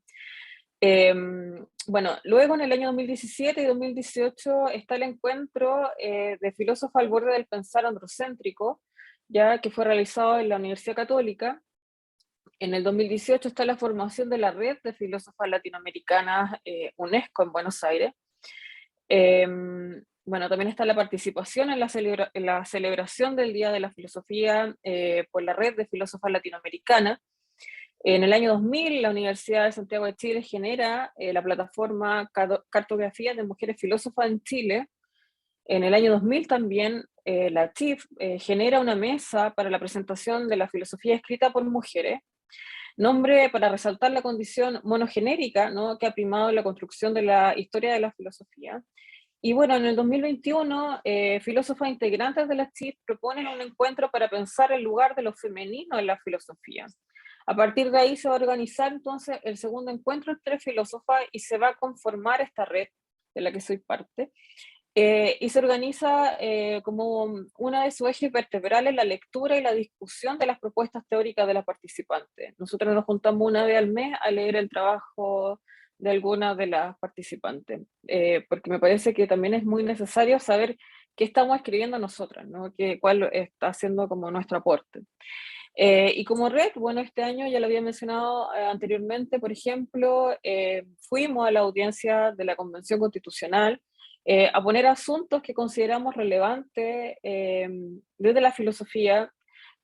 Bueno, luego en el año 2017 y 2018 está el encuentro de filósofos al borde del pensar androcéntrico, ya que fue realizado en la Universidad Católica. En el 2018 está la formación de la Red de Filósofas Latinoamericanas UNESCO en Buenos Aires. Bueno, también está la participación en la celebración del Día de la Filosofía por la Red de Filósofas Latinoamericanas. En el año 2000, la Universidad de Santiago de Chile genera la plataforma Cartografía de Mujeres Filósofas en Chile. En el año 2000 también la CHIF genera una mesa para la presentación de la filosofía escrita por mujeres, nombre para resaltar la condición monogenérica, ¿no?, que ha primado en la construcción de la historia de la filosofía. Y bueno, en el 2021, filósofas integrantes de la CHIF proponen un encuentro para pensar el lugar de lo femenino en la filosofía. A partir de ahí se va a organizar entonces el segundo encuentro entre filósofas y se va a conformar esta red de la que soy parte. Y se organiza como una de sus ejes vertebrales la lectura y la discusión de las propuestas teóricas de las participantes. Nosotros nos juntamos una vez al mes a leer el trabajo de algunas de las participantes, porque me parece que también es muy necesario saber qué estamos escribiendo nosotras, ¿no?, cuál está siendo como nuestro aporte. Y como red, bueno, este año ya lo había mencionado anteriormente, por ejemplo, fuimos a la audiencia de la Convención Constitucional a poner asuntos que consideramos relevantes desde la filosofía,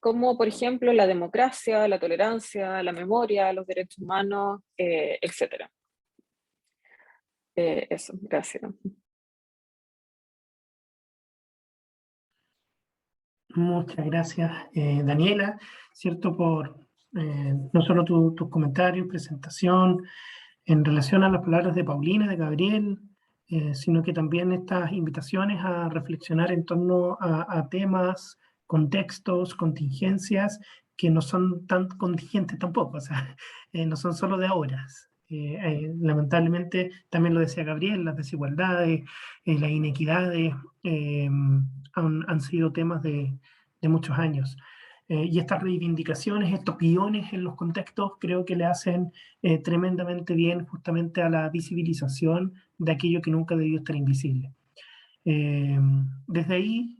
como por ejemplo la democracia, la tolerancia, la memoria, los derechos humanos, etc. Eso, gracias. Muchas gracias, Daniela, ¿cierto? Por no solo tus comentarios, presentación, en relación a las palabras de Paulina, de Gabriel, sino que también estas invitaciones a reflexionar en torno a temas, contextos, contingencias, que no son tan contingentes tampoco, o sea, no son solo de ahora. Lamentablemente, también lo decía Gabriel, las desigualdades, las inequidades han sido temas de muchos años. Y estas reivindicaciones, estos guiones en los contextos, creo que le hacen tremendamente bien justamente a la visibilización de aquello que nunca debió estar invisible. Desde ahí,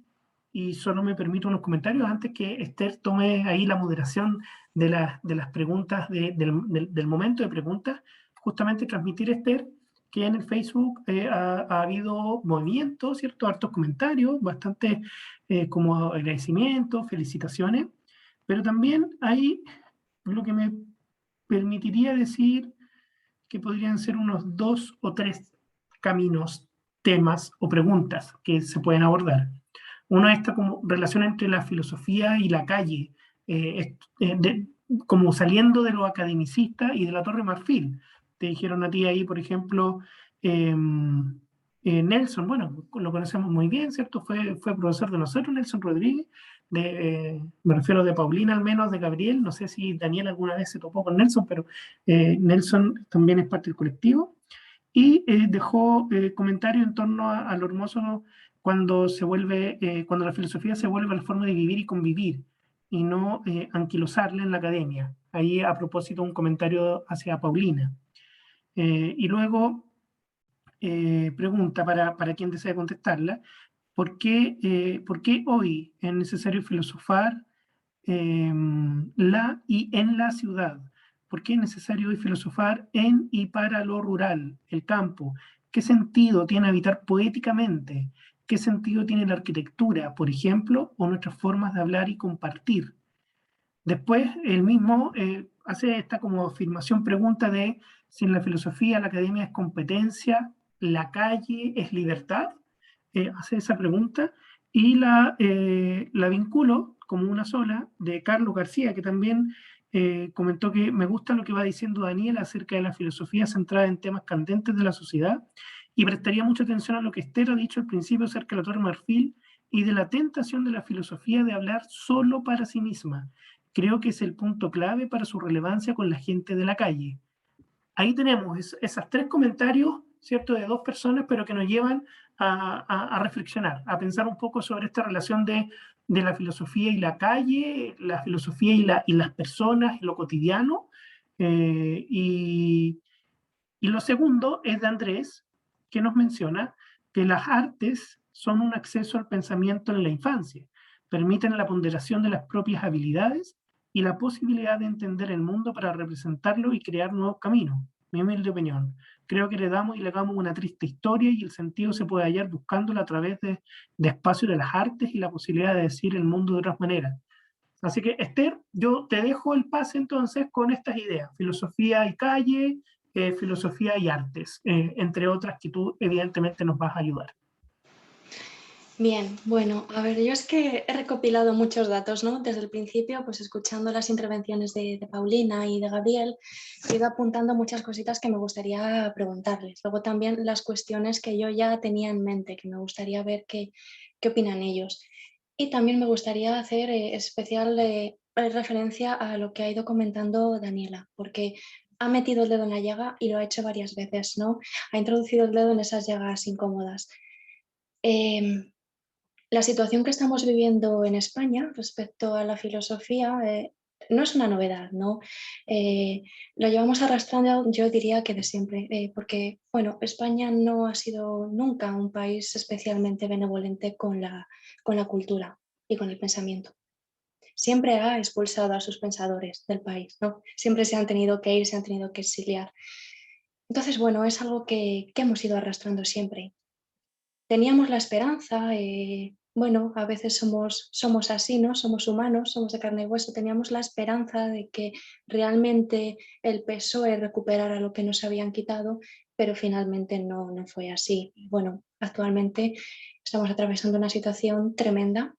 y solo me permito unos comentarios antes que Esther tome ahí la moderación de las preguntas, del momento de preguntas, justamente transmitir, Esther, que en el Facebook ha habido movimiento, ¿cierto? Hartos comentarios, bastante como agradecimientos, felicitaciones, pero también hay lo que me permitiría decir que podrían ser unos 2 o 3 caminos, temas o preguntas que se pueden abordar. Uno es esta como relación entre la filosofía y la calle, como saliendo de lo academicista y de la Torre Marfil. Te dijeron a ti ahí, por ejemplo, Nelson, bueno, lo conocemos muy bien, ¿cierto? Fue profesor de nosotros, Nelson Rodríguez, me refiero de Paulina al menos, de Gabriel, no sé si Daniel alguna vez se topó con Nelson, pero Nelson también es parte del colectivo, y dejó comentarios en torno a lo hermoso cuando cuando la filosofía se vuelve la forma de vivir y convivir, y no anquilosarla en la academia. Ahí a propósito un comentario hacia Paulina. Y luego pregunta para quien desea contestarla, ¿por qué hoy es necesario filosofar la y en la ciudad? ¿Por qué es necesario hoy filosofar en y para lo rural, el campo? ¿Qué sentido tiene habitar poéticamente? ¿Qué sentido tiene la arquitectura, por ejemplo, o nuestras formas de hablar y compartir? Después, él mismo hace esta como afirmación, pregunta de si en la filosofía la academia es competencia, la calle es libertad. Hace esa pregunta y la vinculo como una sola de Carlos García, que también comentó que me gusta lo que va diciendo Daniel acerca de la filosofía centrada en temas candentes de la sociedad, y prestaría mucha atención a lo que Esther ha dicho al principio acerca de la Torre Marfil y de la tentación de la filosofía de hablar solo para sí misma, creo que es el punto clave para su relevancia con la gente de la calle. Ahí tenemos esos 3 comentarios, ¿cierto?, de 2 personas, pero que nos llevan a reflexionar, a pensar un poco sobre esta relación de la filosofía y la calle, la filosofía y las personas, y lo cotidiano. Y lo segundo es de Andrés, que nos menciona que las artes son un acceso al pensamiento en la infancia, permiten la ponderación de las propias habilidades y la posibilidad de entender el mundo para representarlo y crear nuevos caminos. Mi humilde opinión. Creo que heredamos y legamos una triste historia y el sentido se puede hallar buscándola a través de espacios de las artes y la posibilidad de decir el mundo de otras maneras. Así que, Esther, yo te dejo el pase entonces con estas ideas, filosofía y calle, filosofía y artes, entre otras que tú evidentemente nos vas a ayudar. Bien, bueno, a ver, yo es que he recopilado muchos datos, ¿no? Desde el principio, pues escuchando las intervenciones de Paulina y de Gabriel, he ido apuntando muchas cositas que me gustaría preguntarles. Luego también las cuestiones que yo ya tenía en mente, que me gustaría ver qué opinan ellos. Y también me gustaría hacer especial referencia a lo que ha ido comentando Daniela, porque ha metido el dedo en la llaga y lo ha hecho varias veces, ¿no? Ha introducido el dedo en esas llagas incómodas. La situación que estamos viviendo en España respecto a la filosofía no es una novedad, ¿no? Lo llevamos arrastrando, yo diría que de siempre, porque, bueno, España no ha sido nunca un país especialmente benevolente con la cultura y con el pensamiento. Siempre ha expulsado a sus pensadores del país, ¿no? Siempre se han tenido que ir, se han tenido que exiliar. Entonces, bueno, es algo que hemos ido arrastrando siempre. Teníamos la esperanza, bueno, a veces somos así, ¿no? Somos humanos, somos de carne y hueso, teníamos la esperanza de que realmente el PSOE recuperara lo que nos habían quitado, pero finalmente no fue así. Bueno, actualmente estamos atravesando una situación tremenda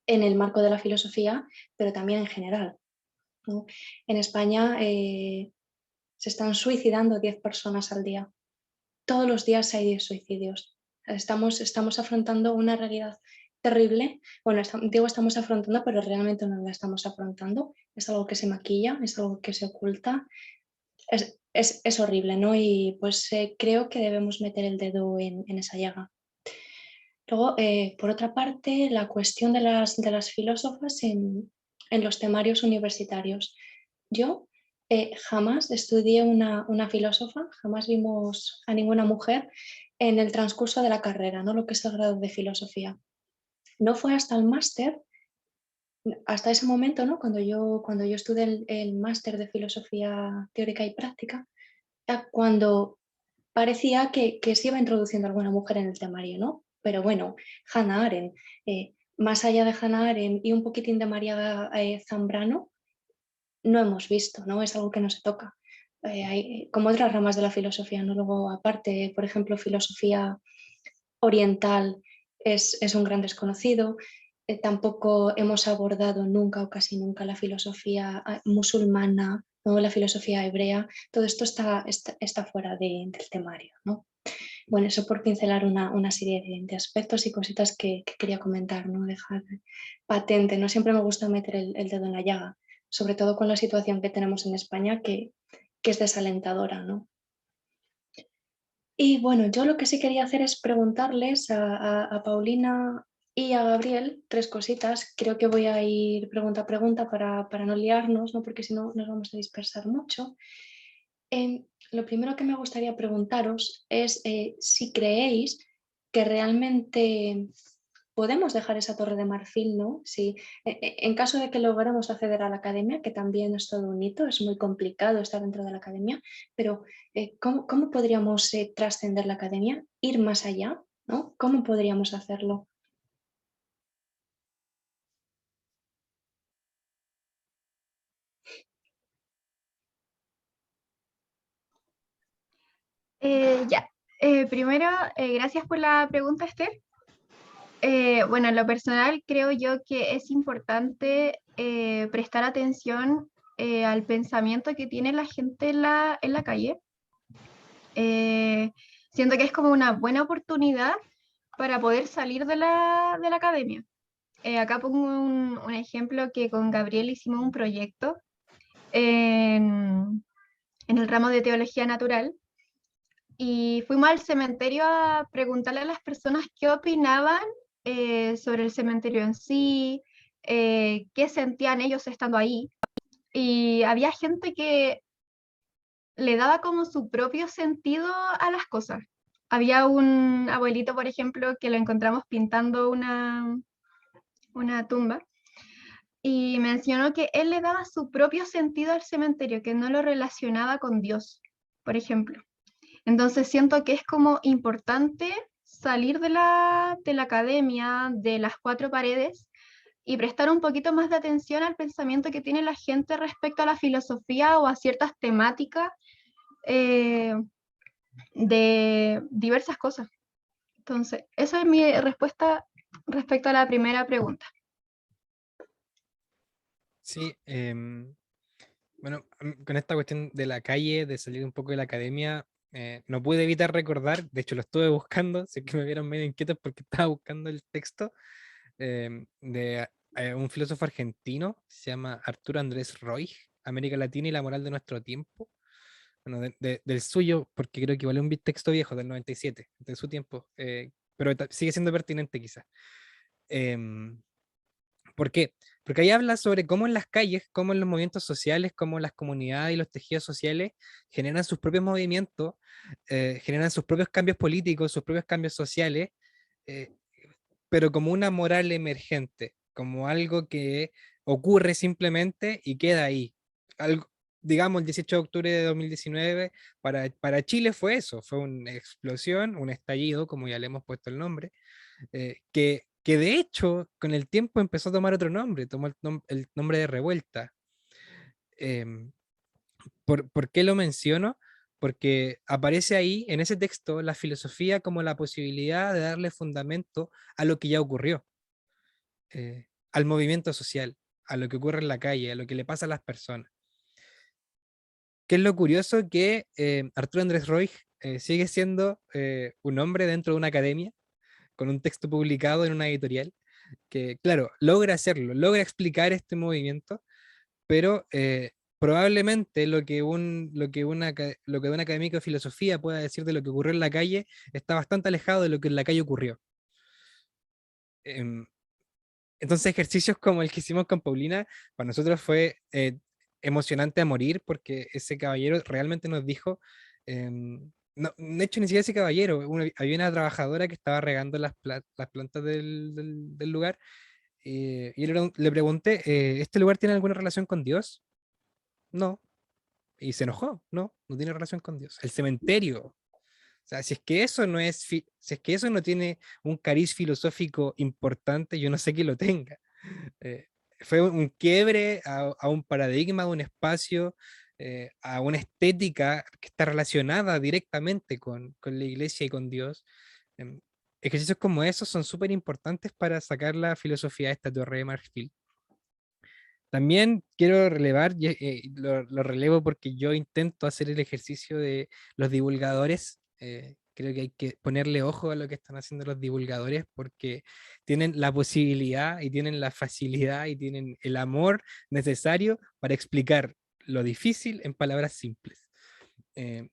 en el marco de la filosofía, pero también en general, ¿no? En España se están suicidando 10 personas al día. Todos los días hay 10 suicidios. Estamos afrontando una realidad terrible. Bueno, digo estamos afrontando, pero realmente no la estamos afrontando. Es algo que se maquilla, es algo que se oculta. Es horrible, ¿no? Y pues creo que debemos meter el dedo en esa llaga. Luego, por otra parte, la cuestión de las filósofas en los temarios universitarios. Yo jamás estudié una filósofa, jamás vimos a ninguna mujer en el transcurso de la carrera, ¿no? Lo que es el grado de filosofía. No fue hasta el máster, hasta ese momento, ¿no? Cuando yo estudié el máster de filosofía teórica y práctica, cuando parecía que se iba introduciendo alguna mujer en el temario, ¿no? Pero bueno, Hannah Arendt, más allá de Hannah Arendt y un poquitín de María Zambrano, no hemos visto, ¿no? Es algo que no se toca. Hay, como otras ramas de la filosofía, ¿no? Luego, aparte, por ejemplo, filosofía oriental es un gran desconocido. Tampoco hemos abordado nunca o casi nunca la filosofía musulmana, ¿no? La filosofía hebrea. Todo esto está fuera del temario, ¿no? Bueno, eso por pincelar una serie de aspectos y cositas que quería comentar, ¿no? Dejar patente. No siempre me gusta meter el dedo en la llaga, sobre todo con la situación que tenemos en España, que es desalentadora, ¿no? Y bueno, yo lo que sí quería hacer es preguntarles a Paulina y a Gabriel 3 cositas. Creo que voy a ir pregunta a pregunta para no liarnos, ¿no? Porque si no nos vamos a dispersar mucho. Lo primero que me gustaría preguntaros es si creéis que realmente podemos dejar esa torre de marfil, ¿no? Si, en caso de que lográramos acceder a la academia, que también es todo un hito, es muy complicado estar dentro de la academia, pero ¿cómo podríamos trascender la academia, ir más allá, ¿no? ¿Cómo podríamos hacerlo? Ya, primero, gracias por la pregunta, Esther. Bueno, en lo personal creo yo que es importante prestar atención al pensamiento que tiene la gente en la calle. Siento que es como una buena oportunidad para poder salir de la academia. Acá pongo un ejemplo que con Gabriel hicimos un proyecto en el ramo de teología natural y fuimos al cementerio a preguntarle a las personas qué opinaban sobre el cementerio en sí, qué sentían ellos estando ahí. Y había gente que le daba como su propio sentido a las cosas. Había un abuelito, por ejemplo, que lo encontramos pintando una tumba y mencionó que él le daba su propio sentido al cementerio, que no lo relacionaba con Dios, por ejemplo. Entonces siento que es como importante salir de la academia, de las cuatro paredes, y prestar un poquito más de atención al pensamiento que tiene la gente respecto a la filosofía o a ciertas temáticas de diversas cosas. Entonces, esa es mi respuesta respecto a la primera pregunta. Sí, bueno, con esta cuestión de la calle, de salir un poco de la academia, no pude evitar recordar, de hecho lo estuve buscando, sé que me vieron medio inquietos porque estaba buscando el texto de un filósofo argentino, se llama Arturo Andrés Roig, América Latina y la moral de nuestro tiempo. Bueno, del suyo, porque creo que vale un texto viejo, del 97, de su tiempo, pero sigue siendo pertinente quizás. ¿Por qué? Porque ahí habla sobre cómo en las calles, cómo en los movimientos sociales, cómo las comunidades y los tejidos sociales generan sus propios movimientos, generan sus propios cambios políticos, sus propios cambios sociales, eh, pero como una moral emergente, como algo que ocurre simplemente y queda ahí. Algo, digamos, el 18 de octubre de 2019, para Chile fue eso, fue una explosión, un estallido, como ya le hemos puesto el nombre, que de hecho con el tiempo empezó a tomar otro nombre, tomó el nombre de revuelta. Em, ¿Por qué lo menciono? Porque aparece ahí, en ese texto, la filosofía como la posibilidad de darle fundamento a lo que ya ocurrió, al movimiento social, a lo que ocurre en la calle, a lo que le pasa a las personas. ¿Qué es lo curioso? Que Arturo Andrés Roig sigue siendo un hombre dentro de una academia, con un texto publicado en una editorial, que, claro, logra hacerlo, logra explicar este movimiento, pero probablemente lo que un académico de filosofía pueda decir de lo que ocurrió en la calle está bastante alejado de lo que en la calle ocurrió. Em, entonces, ejercicios como el que hicimos con Paulina, para nosotros fue emocionante a morir, porque ese caballero realmente nos dijo, no, de hecho, ni siquiera ese caballero, había una trabajadora que estaba regando las plantas del lugar, y le pregunté, ¿este lugar tiene alguna relación con Dios? No. Y se enojó, no, no tiene relación con Dios. El cementerio. O sea, si es que eso no es, si es que eso no tiene un cariz filosófico importante, yo no sé qué lo tenga. Eh, Fue un quiebre a un paradigma, a un espacio, a una estética que está relacionada directamente con la iglesia y con Dios. Ejercicios como esos son súper importantes para sacar la filosofía de esta torre de marfil. También quiero relevar, y, lo relevo porque yo intento hacer el ejercicio de los divulgadores. Creo que hay que ponerle ojo a lo que están haciendo los divulgadores porque tienen la posibilidad y tienen la facilidad y tienen el amor necesario para explicar lo difícil en palabras simples. Eh,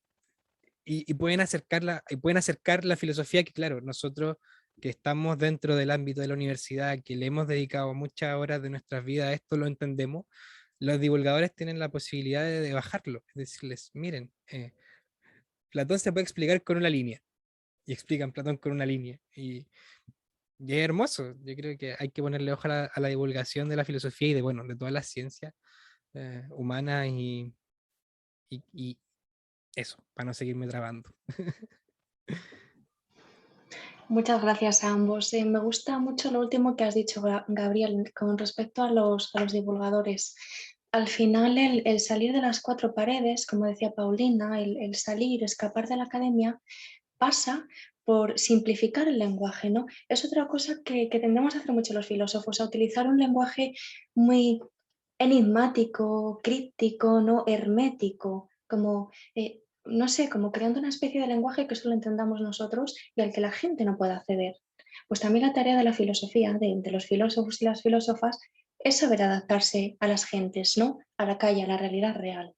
y pueden acercar la filosofía que, claro, nosotros que estamos dentro del ámbito de la universidad, que le hemos dedicado muchas horas de nuestras vidas a esto, lo entendemos. Los divulgadores tienen la posibilidad de bajarlo, es decirles, miren, Platón se puede explicar con una línea, y explican Platón con una línea, y es hermoso. Yo creo que hay que ponerle ojo a la divulgación de la filosofía y de, bueno, de todas las ciencias humanas y eso, para no seguirme trabando. Muchas gracias a ambos. Me gusta mucho lo último que has dicho, Gabriel, con respecto a los divulgadores. Al final, el salir de las cuatro paredes, como decía Paulina, el salir, escapar de la academia, pasa por simplificar el lenguaje, ¿no? Es otra cosa que tendemos a hacer mucho los filósofos, a utilizar un lenguaje muy enigmático, críptico, ¿no? Hermético, como no sé, como creando una especie de lenguaje que solo entendamos nosotros y al que la gente no pueda acceder. pues también la tarea de la filosofía, de los filósofos y las filósofas, es saber adaptarse a las gentes, ¿no? A la calle, a la realidad real.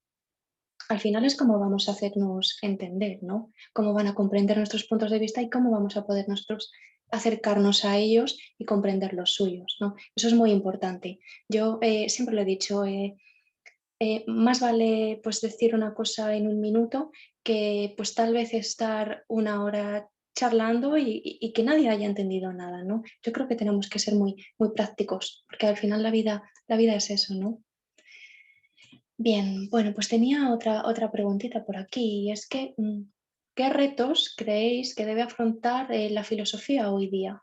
Al final es cómo vamos a hacernos entender, ¿no? Cómo van a comprender nuestros puntos de vista y cómo vamos a poder nosotros acercarnos a ellos y comprender los suyos, ¿no? Eso es muy importante. Yo siempre lo he dicho, más vale pues decir una cosa en un minuto que pues tal vez estar una hora charlando y que nadie haya entendido nada, ¿no? Yo creo que tenemos que ser muy, muy prácticos, porque al final la vida es eso, ¿no? Bien, bueno, pues tenía otra preguntita por aquí, y es que, ¿qué retos creéis que debe afrontar la filosofía hoy día?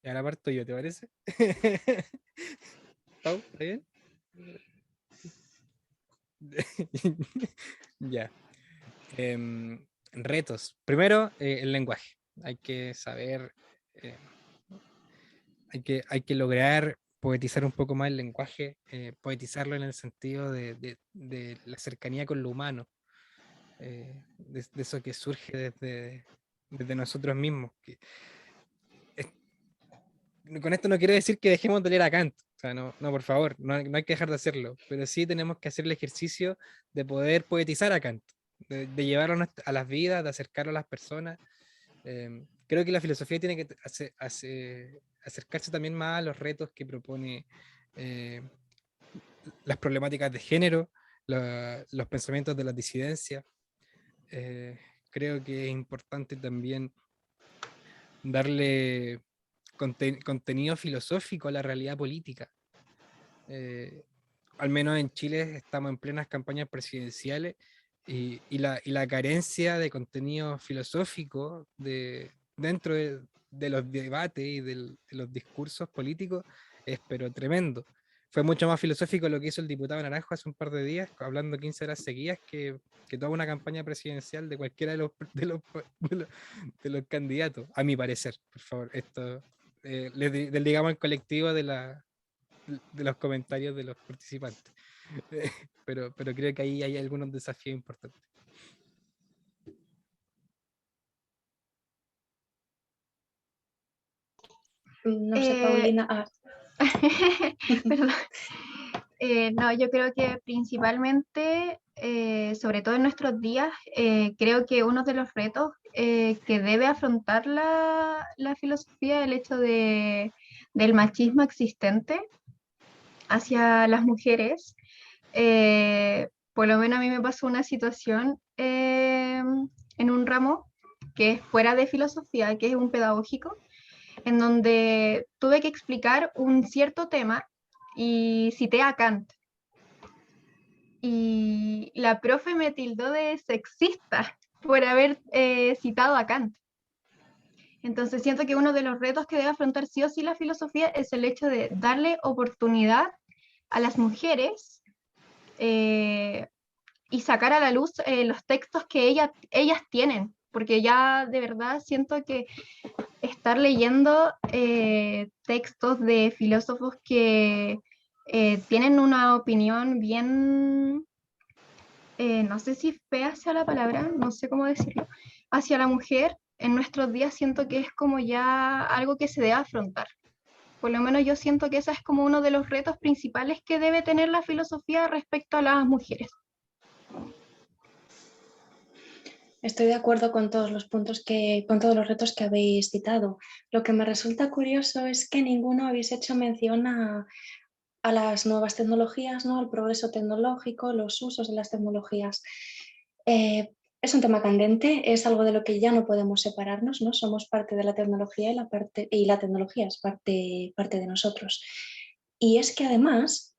Y ahora parto yo, ¿te parece? Pau, ¿está bien? Ya. Retos. Primero, el lenguaje. Hay que saber, eh, hay que lograr poetizar un poco más el lenguaje, poetizarlo en el sentido de la cercanía con lo humano, de eso que surge desde nosotros mismos. Es- con esto no quiero decir que dejemos de leer a Kant, o sea, no, no, por favor, no, no hay que dejar de hacerlo, pero sí tenemos que hacer el ejercicio de poder poetizar a Kant, de llevarlo a las vidas, de acercarlo a las personas. Creo que la filosofía tiene que acercarse también más a los retos que propone eh, las problemáticas de género, los pensamientos de las disidencias. Creo que es importante también darle contenido filosófico a la realidad política. Eh, Al menos en Chile estamos en plenas campañas presidenciales y la carencia de contenido filosófico dentro de los debates y de los discursos políticos es pero tremendo. Fue mucho más filosófico lo que hizo el diputado Naranjo hace un par de días, hablando 15 horas seguidas, que toda una campaña presidencial de cualquiera de los candidatos, a mi parecer. Por favor, esto digamos al colectivo de los comentarios de los participantes. Pero creo que ahí hay algunos desafíos importantes. No sé, Eh, Paulina. Perdón. No, yo creo que principalmente, sobre todo en nuestros días, creo que uno de los retos que debe afrontar la filosofía es el hecho del machismo existente hacia las mujeres. Por lo menos a mí me pasó una situación en un ramo que es fuera de filosofía, que es un pedagógico, en donde tuve que explicar un cierto tema y cité a Kant. Y la profe me tildó de sexista por haber citado a Kant. Entonces siento que uno de los retos que debe afrontar sí o sí la filosofía es el hecho de darle oportunidad a las mujeres y sacar a la luz los textos que ellas tienen, porque ya de verdad siento que estar leyendo textos de filósofos que tienen una opinión bien, no sé si fea hacia la palabra, no sé cómo decirlo, hacia la mujer, en nuestros días siento que es como ya algo que se debe afrontar. Por lo menos yo siento que ese es como uno de los retos principales que debe tener la filosofía respecto a las mujeres. Estoy de acuerdo con todos los puntos con todos los retos que habéis citado. Lo que me resulta curioso es que ninguno habéis hecho mención a las nuevas tecnologías, ¿no? Al progreso tecnológico, los usos de las tecnologías. Es un tema candente, es algo de lo que ya no podemos separarnos, ¿no? Somos parte de la tecnología y la tecnología es parte de nosotros. Y es que además,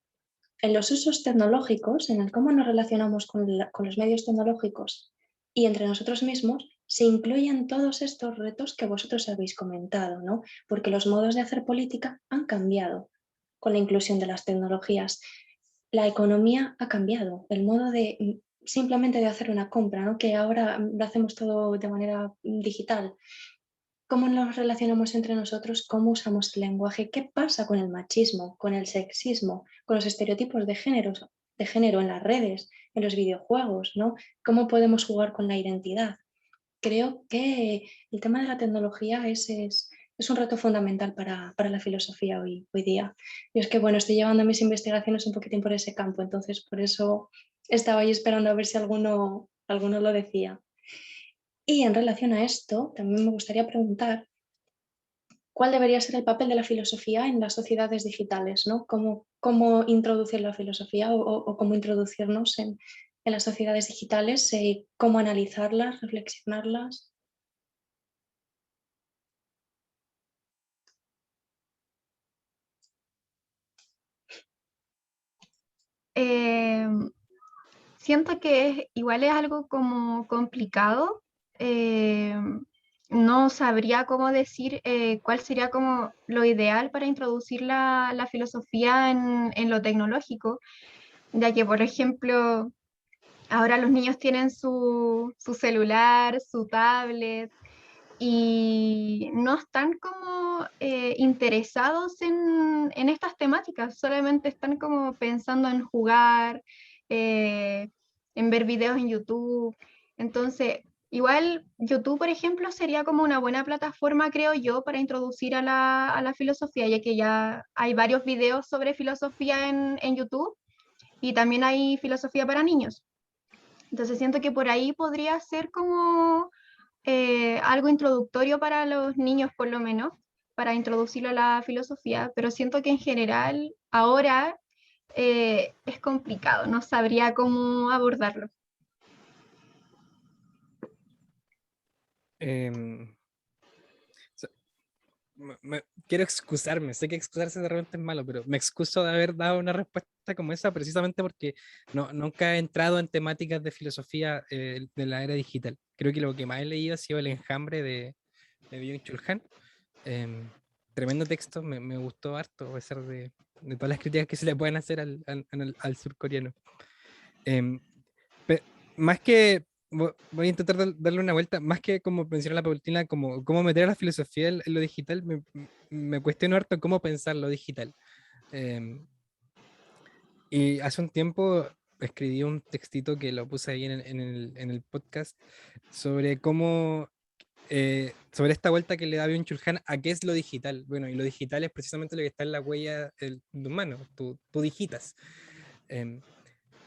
en los usos tecnológicos, en el cómo nos relacionamos con los medios tecnológicos y entre nosotros mismos, se incluyen todos estos retos que vosotros habéis comentado, ¿no? Porque los modos de hacer política han cambiado con la inclusión de las tecnologías. La economía ha cambiado, el modo de simplemente de hacer una compra, ¿no? Que ahora lo hacemos todo de manera digital. ¿Cómo nos relacionamos entre nosotros? ¿Cómo usamos el lenguaje? ¿Qué pasa con el machismo, con el sexismo, con los estereotipos de género? de género en las redes, en los videojuegos, ¿no? ¿Cómo podemos jugar con la identidad? Creo que el tema de la tecnología es un reto fundamental para la filosofía hoy día. Y es que, bueno, estoy llevando mis investigaciones un poquitín por ese campo, entonces por eso estaba ahí esperando a ver si alguno lo decía. Y en relación a esto, también me gustaría preguntar cuál debería ser el papel de la filosofía en las sociedades digitales, ¿no? ¿Cómo introducir la filosofía o cómo introducirnos en las sociedades digitales, cómo analizarlas, reflexionarlas? Siento que igual es algo como complicado. No sabría cómo decir cuál sería como lo ideal para introducir la filosofía en lo tecnológico, ya que, por ejemplo, ahora los niños tienen su celular, su tablet, y no están como interesados en estas temáticas, solamente están como pensando en jugar, eh, en ver videos en YouTube. Entonces, igual YouTube, por ejemplo, sería como una buena plataforma, creo yo, para introducir a la filosofía, ya que ya hay varios videos sobre filosofía en YouTube y también hay filosofía para niños. Entonces siento que por ahí podría ser como algo introductorio para los niños, por lo menos, para introducirlo a la filosofía, pero siento que en general ahora es complicado, no sabría cómo abordarlo. Em, so- quiero excusarme, sé que excusarse de repente es malo, pero me excuso de haber dado una respuesta como esa precisamente porque nunca he entrado en temáticas de filosofía de la era digital. Creo que lo que más he leído ha sido El enjambre de Byung-Chul Han. Em, Tremendo texto, me gustó harto, a pesar de todas las críticas que se le pueden hacer al surcoreano. Em, Más que, voy a intentar darle una vuelta, más que como mencionó la Paulina, como cómo meter a la filosofía en lo digital, me cuestiono harto cómo pensar lo digital. Em, y hace un tiempo escribí un textito que lo puse ahí en el podcast sobre cómo sobre esta vuelta que le da Byung-Chul Han a qué es lo digital. Bueno, y lo digital es precisamente lo que está en la huella de humano, tú digitas. Em,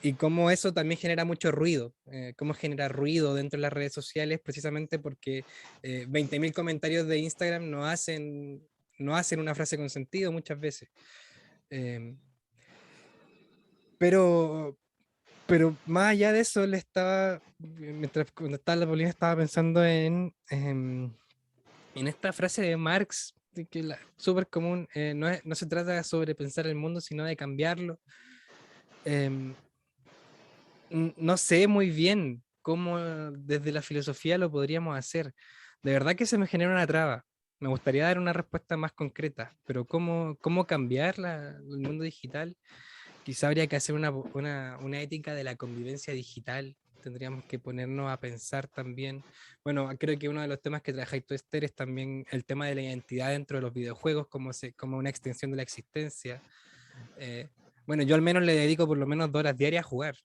y cómo eso también genera mucho ruido, cómo genera ruido dentro de las redes sociales, precisamente porque 20.000 comentarios de Instagram no hacen una frase con sentido muchas veces. Em, pero, pero más allá de eso, mientras cuando estaba la Paulina estaba pensando en esta frase de Marx, que es súper común, no se trata de sobrepensar el mundo, sino de cambiarlo. Em, no sé muy bien cómo desde la filosofía lo podríamos hacer. De verdad que se me genera una traba. Me gustaría dar una respuesta más concreta, pero cómo cambiar el mundo digital? Quizá habría que hacer una ética de la convivencia digital. Tendríamos que ponernos a pensar también. Bueno, creo que uno de los temas que trae tú, Esther, es también el tema de la identidad dentro de los videojuegos como una extensión de la existencia. Bueno, yo al menos le dedico por lo menos 2 horas diarias a jugar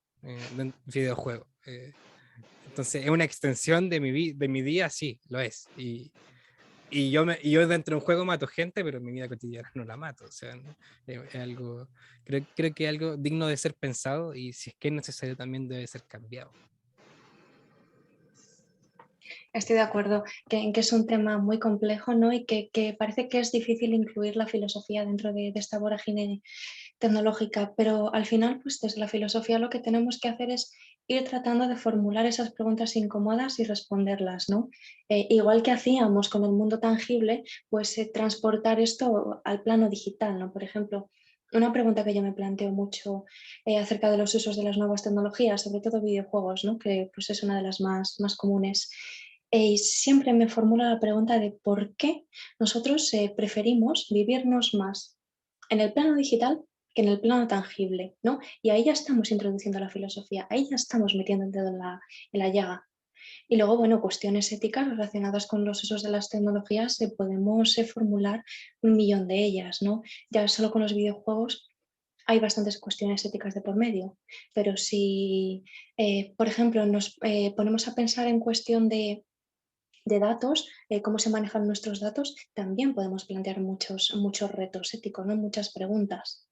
videojuegos. Entonces, es una extensión de mi día, sí, lo es. Y yo dentro de un juego mato gente, pero en mi vida cotidiana no la mato. O sea, es algo, creo que es algo digno de ser pensado y si es que es necesario también debe ser cambiado. Estoy de acuerdo en que es un tema muy complejo, ¿no? Y que parece que es difícil incluir la filosofía dentro de esta vorágine tecnológica, pero al final, pues desde la filosofía lo que tenemos que hacer es ir tratando de formular esas preguntas incómodas y responderlas, ¿no? Igual que hacíamos con el mundo tangible, pues transportar esto al plano digital, ¿no? Por ejemplo, una pregunta que yo me planteo mucho acerca de los usos de las nuevas tecnologías, sobre todo videojuegos, ¿no? Que pues, es una de las más comunes. Y siempre me formula la pregunta de por qué nosotros preferimos vivirnos más en el plano digital que en el plano tangible, ¿no? Y ahí ya estamos introduciendo la filosofía, ahí ya estamos metiendo el dedo en la llaga. Y luego, bueno, cuestiones éticas relacionadas con los usos de las tecnologías, podemos formular un millón de ellas, ¿no? Ya solo con los videojuegos hay bastantes cuestiones éticas de por medio, pero si, por ejemplo, nos ponemos a pensar en cuestión de datos, cómo se manejan nuestros datos, también podemos plantear muchos retos éticos, ¿no? Muchas preguntas.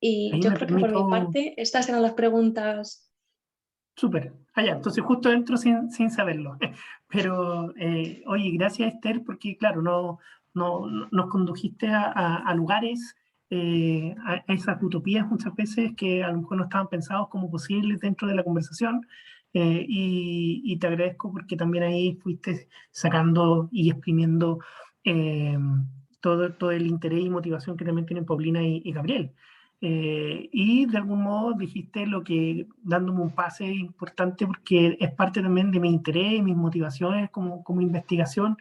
Y Ahí yo me creo que por mi permito. parte, estas eran las preguntas. Súper. Ya, entonces justo entro sin saberlo. Pero, oye, gracias Esther, porque claro, nos condujiste a lugares, a esas utopías muchas veces que a lo mejor no estaban pensados como posibles dentro de la conversación. Y te agradezco porque también ahí fuiste sacando y exprimiendo todo el interés y motivación que también tienen Paulina y Gabriel. Y de algún modo dijiste lo que, dándome un pase importante porque es parte también de mi interés y mis motivaciones como investigación,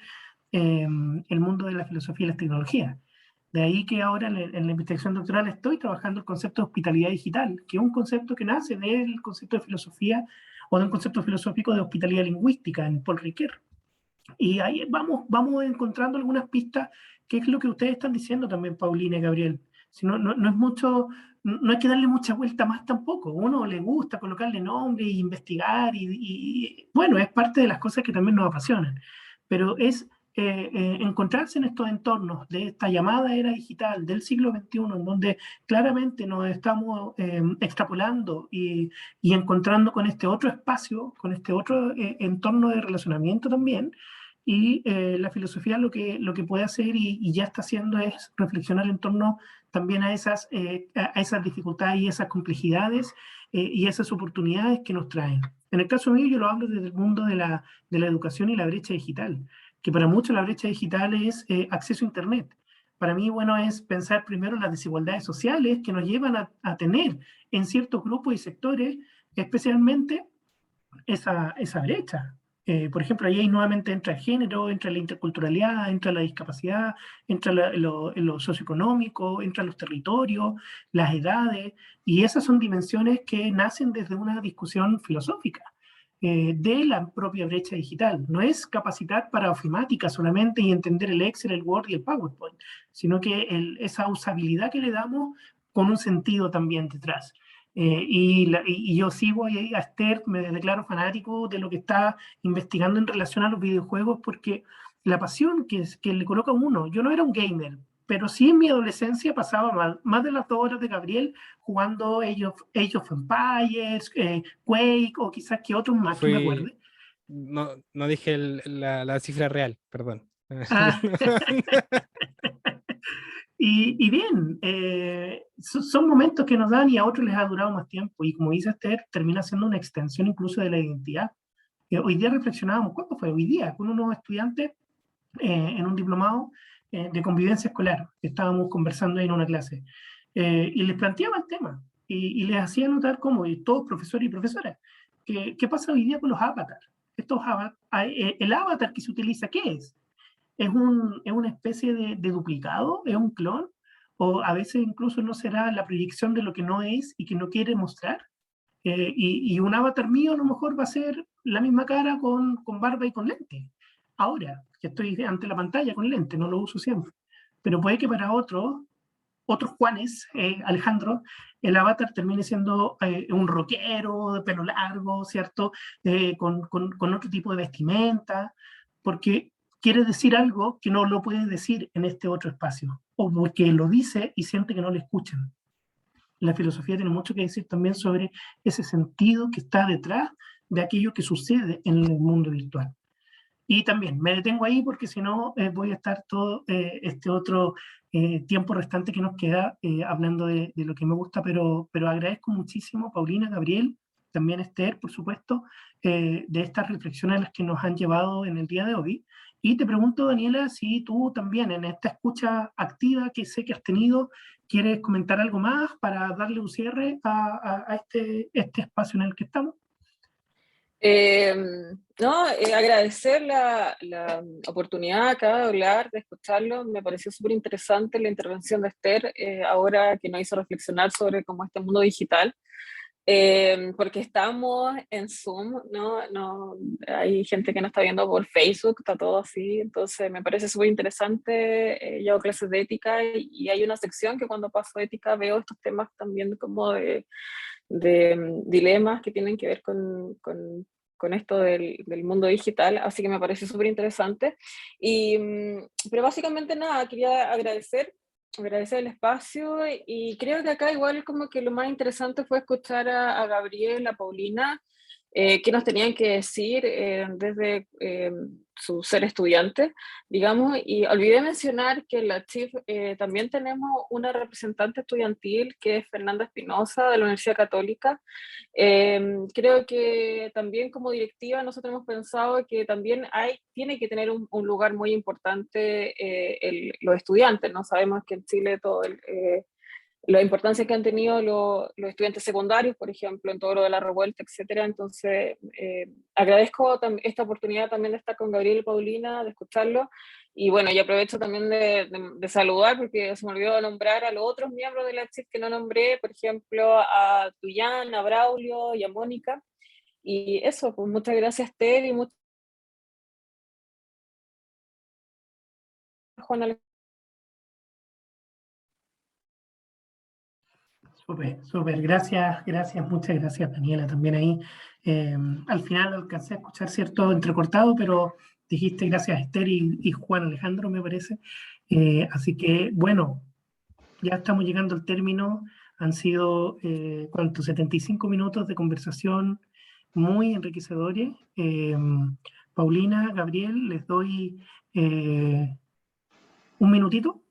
el mundo de la filosofía y las tecnologías. De ahí que ahora en la investigación doctoral estoy trabajando el concepto de hospitalidad digital, que es un concepto que nace del concepto de filosofía o de un concepto filosófico de hospitalidad lingüística en Paul Ricoeur. Y ahí vamos encontrando algunas pistas, que es lo que ustedes están diciendo también, Paulina y Gabriel. Si no es mucho, no hay que darle mucha vuelta más tampoco. Uno le gusta colocarle nombre e investigar bueno, es parte de las cosas que también nos apasionan. Pero es encontrarse en estos entornos de esta llamada era digital del siglo XXI, en donde claramente nos estamos extrapolando y encontrando con este otro espacio, con este otro entorno de relacionamiento también. Y la filosofía lo que puede hacer y ya está haciendo es reflexionar en torno también a esas dificultades y esas complejidades y esas oportunidades que nos traen. En el caso mío, yo lo hablo desde el mundo de la educación y la brecha digital, que para muchos la brecha digital es acceso a Internet. Para mí, bueno, es pensar primero en las desigualdades sociales que nos llevan a tener en ciertos grupos y sectores, especialmente esa brecha. Por ejemplo, ahí nuevamente entra el género, entra la interculturalidad, entra la discapacidad, entra lo socioeconómico, entra los territorios, las edades, y esas son dimensiones que nacen desde una discusión filosófica de la propia brecha digital. No es capacitar para ofimática solamente y entender el Excel, el Word y el PowerPoint, sino que esa usabilidad que le damos con un sentido también detrás. Y yo sigo ahí a Esther, me declaro fanático de lo que está investigando en relación a los videojuegos, porque la pasión que le coloca a uno, yo no era un gamer, pero sí en mi adolescencia pasaba más de las 2 horas de Gabriel jugando Age of Empires, Quake o quizás que otros más que me acuerde. No dije la cifra real, perdón. Ah, y bien, son momentos que nos dan y a otros les ha durado más tiempo. Y como dice Esther, termina siendo una extensión incluso de la identidad. Hoy día reflexionábamos, ¿cuándo fue? Hoy día, con unos estudiantes en un diplomado de convivencia escolar, que estábamos conversando en una clase, y les planteaba el tema, y les hacía notar cómo, y todos profesores y profesoras, ¿qué pasa hoy día con los avatars? El avatar que se utiliza, ¿qué es? Es una especie de duplicado, es un clon, o a veces incluso no será la proyección de lo que no es y que no quiere mostrar. Y un avatar mío a lo mejor va a ser la misma cara con barba y con lente. Ahora, que estoy ante la pantalla con lente, no lo uso siempre. Pero puede que para otros Juanes, Alejandro, el avatar termine siendo un rockero de pelo largo, ¿cierto? Con otro tipo de vestimenta, porque quiere decir algo que no lo puede decir en este otro espacio, o porque lo dice y siente que no le escuchan. La filosofía tiene mucho que decir también sobre ese sentido que está detrás de aquello que sucede en el mundo virtual. Y también me detengo ahí porque si no voy a estar todo este otro tiempo restante que nos queda hablando de lo que me gusta, pero agradezco muchísimo, Paulina, Gabriel, también Esther, por supuesto, de estas reflexiones a las que nos han llevado en el día de hoy. Y te pregunto, Daniela, si tú también en esta escucha activa que sé que has tenido, quieres comentar algo más para darle un cierre a este espacio en el que estamos. No, agradecer la oportunidad acá de hablar, de escucharlo. Me pareció súper interesante la intervención de Esther, ahora que nos hizo reflexionar sobre cómo este mundo digital porque estamos en Zoom, ¿no? Hay gente que nos está viendo por Facebook, está todo así, entonces me parece súper interesante. Yo hago clases de ética y hay una sección que cuando paso ética veo estos temas también como de dilemas que tienen que ver con esto del mundo digital, así que me parece súper interesante. Pero básicamente nada, quería agradecer el espacio y creo que acá igual como que lo más interesante fue escuchar a Gabriel, a Paulina, qué nos tenían que decir desde su ser estudiante, digamos, y olvidé mencionar que en la CHIF también tenemos una representante estudiantil que es Fernanda Espinosa de la Universidad Católica. Creo que también como directiva nosotros hemos pensado que también tiene que tener un lugar muy importante los estudiantes, ¿no? Sabemos que en Chile la importancia que han tenido los estudiantes secundarios, por ejemplo, en todo lo de la revuelta, etcétera. Entonces, agradezco esta oportunidad también de estar con Gabriel y Paulina, de escucharlo. Y bueno, y aprovecho también de saludar, porque se me olvidó nombrar a los otros miembros de la CHIF que no nombré, por ejemplo, a Tuyán, a Braulio y a Mónica. Y eso, pues muchas gracias, Ted, y muchas gracias, Juan. Súper, súper, gracias, gracias, muchas gracias Daniela también ahí. Al final alcancé a escuchar cierto entrecortado, pero dijiste gracias Esther y Juan Alejandro, me parece. Así que bueno, ya estamos llegando al término. Han sido, ¿cuántos? 75 minutos de conversación muy enriquecedores. Paulina, Gabriel, les doy un minutito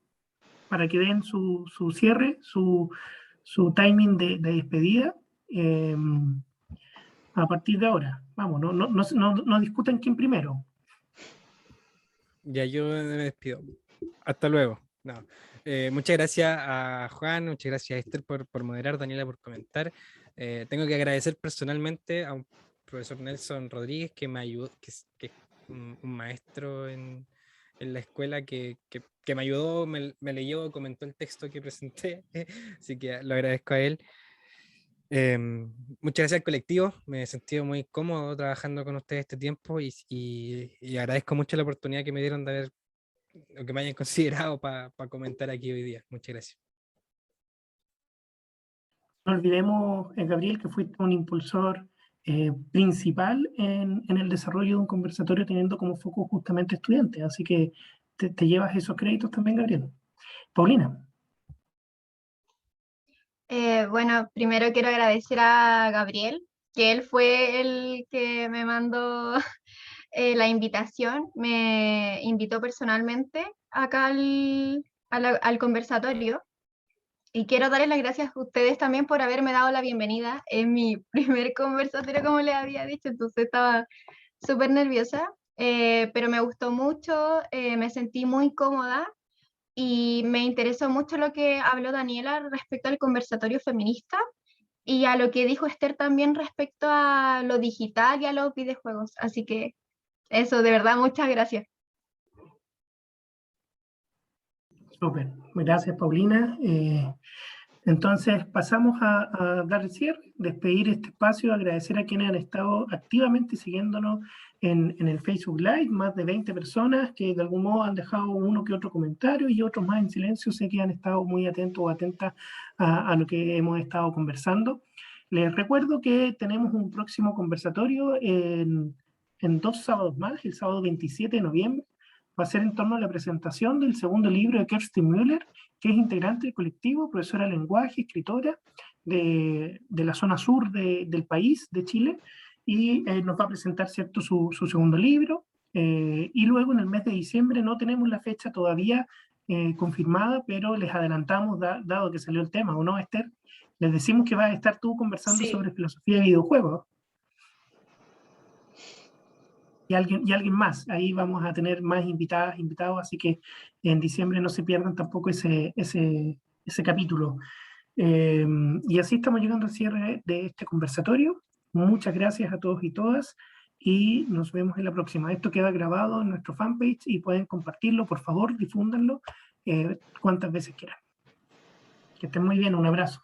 para que den su cierre, su timing de despedida. A partir de ahora, vamos, no discutan quién primero. Ya yo me despido. Hasta luego. No. Muchas gracias a Juan, muchas gracias a Esther por moderar, Daniela por comentar. Tengo que agradecer personalmente a un profesor Nelson Rodríguez que me ayudó, que es un maestro en la escuela que me ayudó, me leyó, comentó el texto que presenté, así que lo agradezco a él. Muchas gracias al colectivo, me he sentido muy cómodo trabajando con ustedes este tiempo y agradezco mucho la oportunidad que me dieron de haber, o que me hayan considerado para comentar aquí hoy día. Muchas gracias. No olvidemos, Gabriel, que fuiste un impulsor principal en el desarrollo de un conversatorio teniendo como foco justamente estudiantes, así que te llevas esos créditos también, Gabriel. Paulina. Bueno, primero quiero agradecer a Gabriel, que él fue el que me mandó la invitación, me invitó personalmente acá al conversatorio. Y quiero darles las gracias a ustedes también por haberme dado la bienvenida en mi primer conversatorio, como les había dicho, entonces estaba súper nerviosa, pero me gustó mucho, me sentí muy cómoda y me interesó mucho lo que habló Daniela respecto al conversatorio feminista y a lo que dijo Esther también respecto a lo digital y a los videojuegos. Así que eso, de verdad, muchas gracias. Súper, gracias Paulina. Entonces pasamos a dar el cierre, despedir este espacio, agradecer a quienes han estado activamente siguiéndonos en el Facebook Live, más de 20 personas que de algún modo han dejado uno que otro comentario y otros más en silencio, sé que han estado muy atentos o atentas a lo que hemos estado conversando. Les recuerdo que tenemos un próximo conversatorio en 2 sábados más, el sábado 27 de noviembre, va a ser en torno a la presentación del segundo libro de Kerstin Müller, que es integrante del colectivo, profesora de lenguaje, escritora de la zona sur del país, de Chile, y nos va a presentar, ¿cierto?, su segundo libro. Y luego en el mes de diciembre no tenemos la fecha todavía confirmada, pero les adelantamos, dado que salió el tema, ¿o no, Esther? Les decimos que vas a estar tú conversando sobre filosofía de videojuegos. Y alguien más. Ahí vamos a tener más invitados, así que en diciembre no se pierdan tampoco ese capítulo. Y así estamos llegando al cierre de este conversatorio. Muchas gracias a todos y todas y nos vemos en la próxima. Esto queda grabado en nuestro fanpage y pueden compartirlo, por favor, difúndanlo cuantas veces quieran. Que estén muy bien, un abrazo.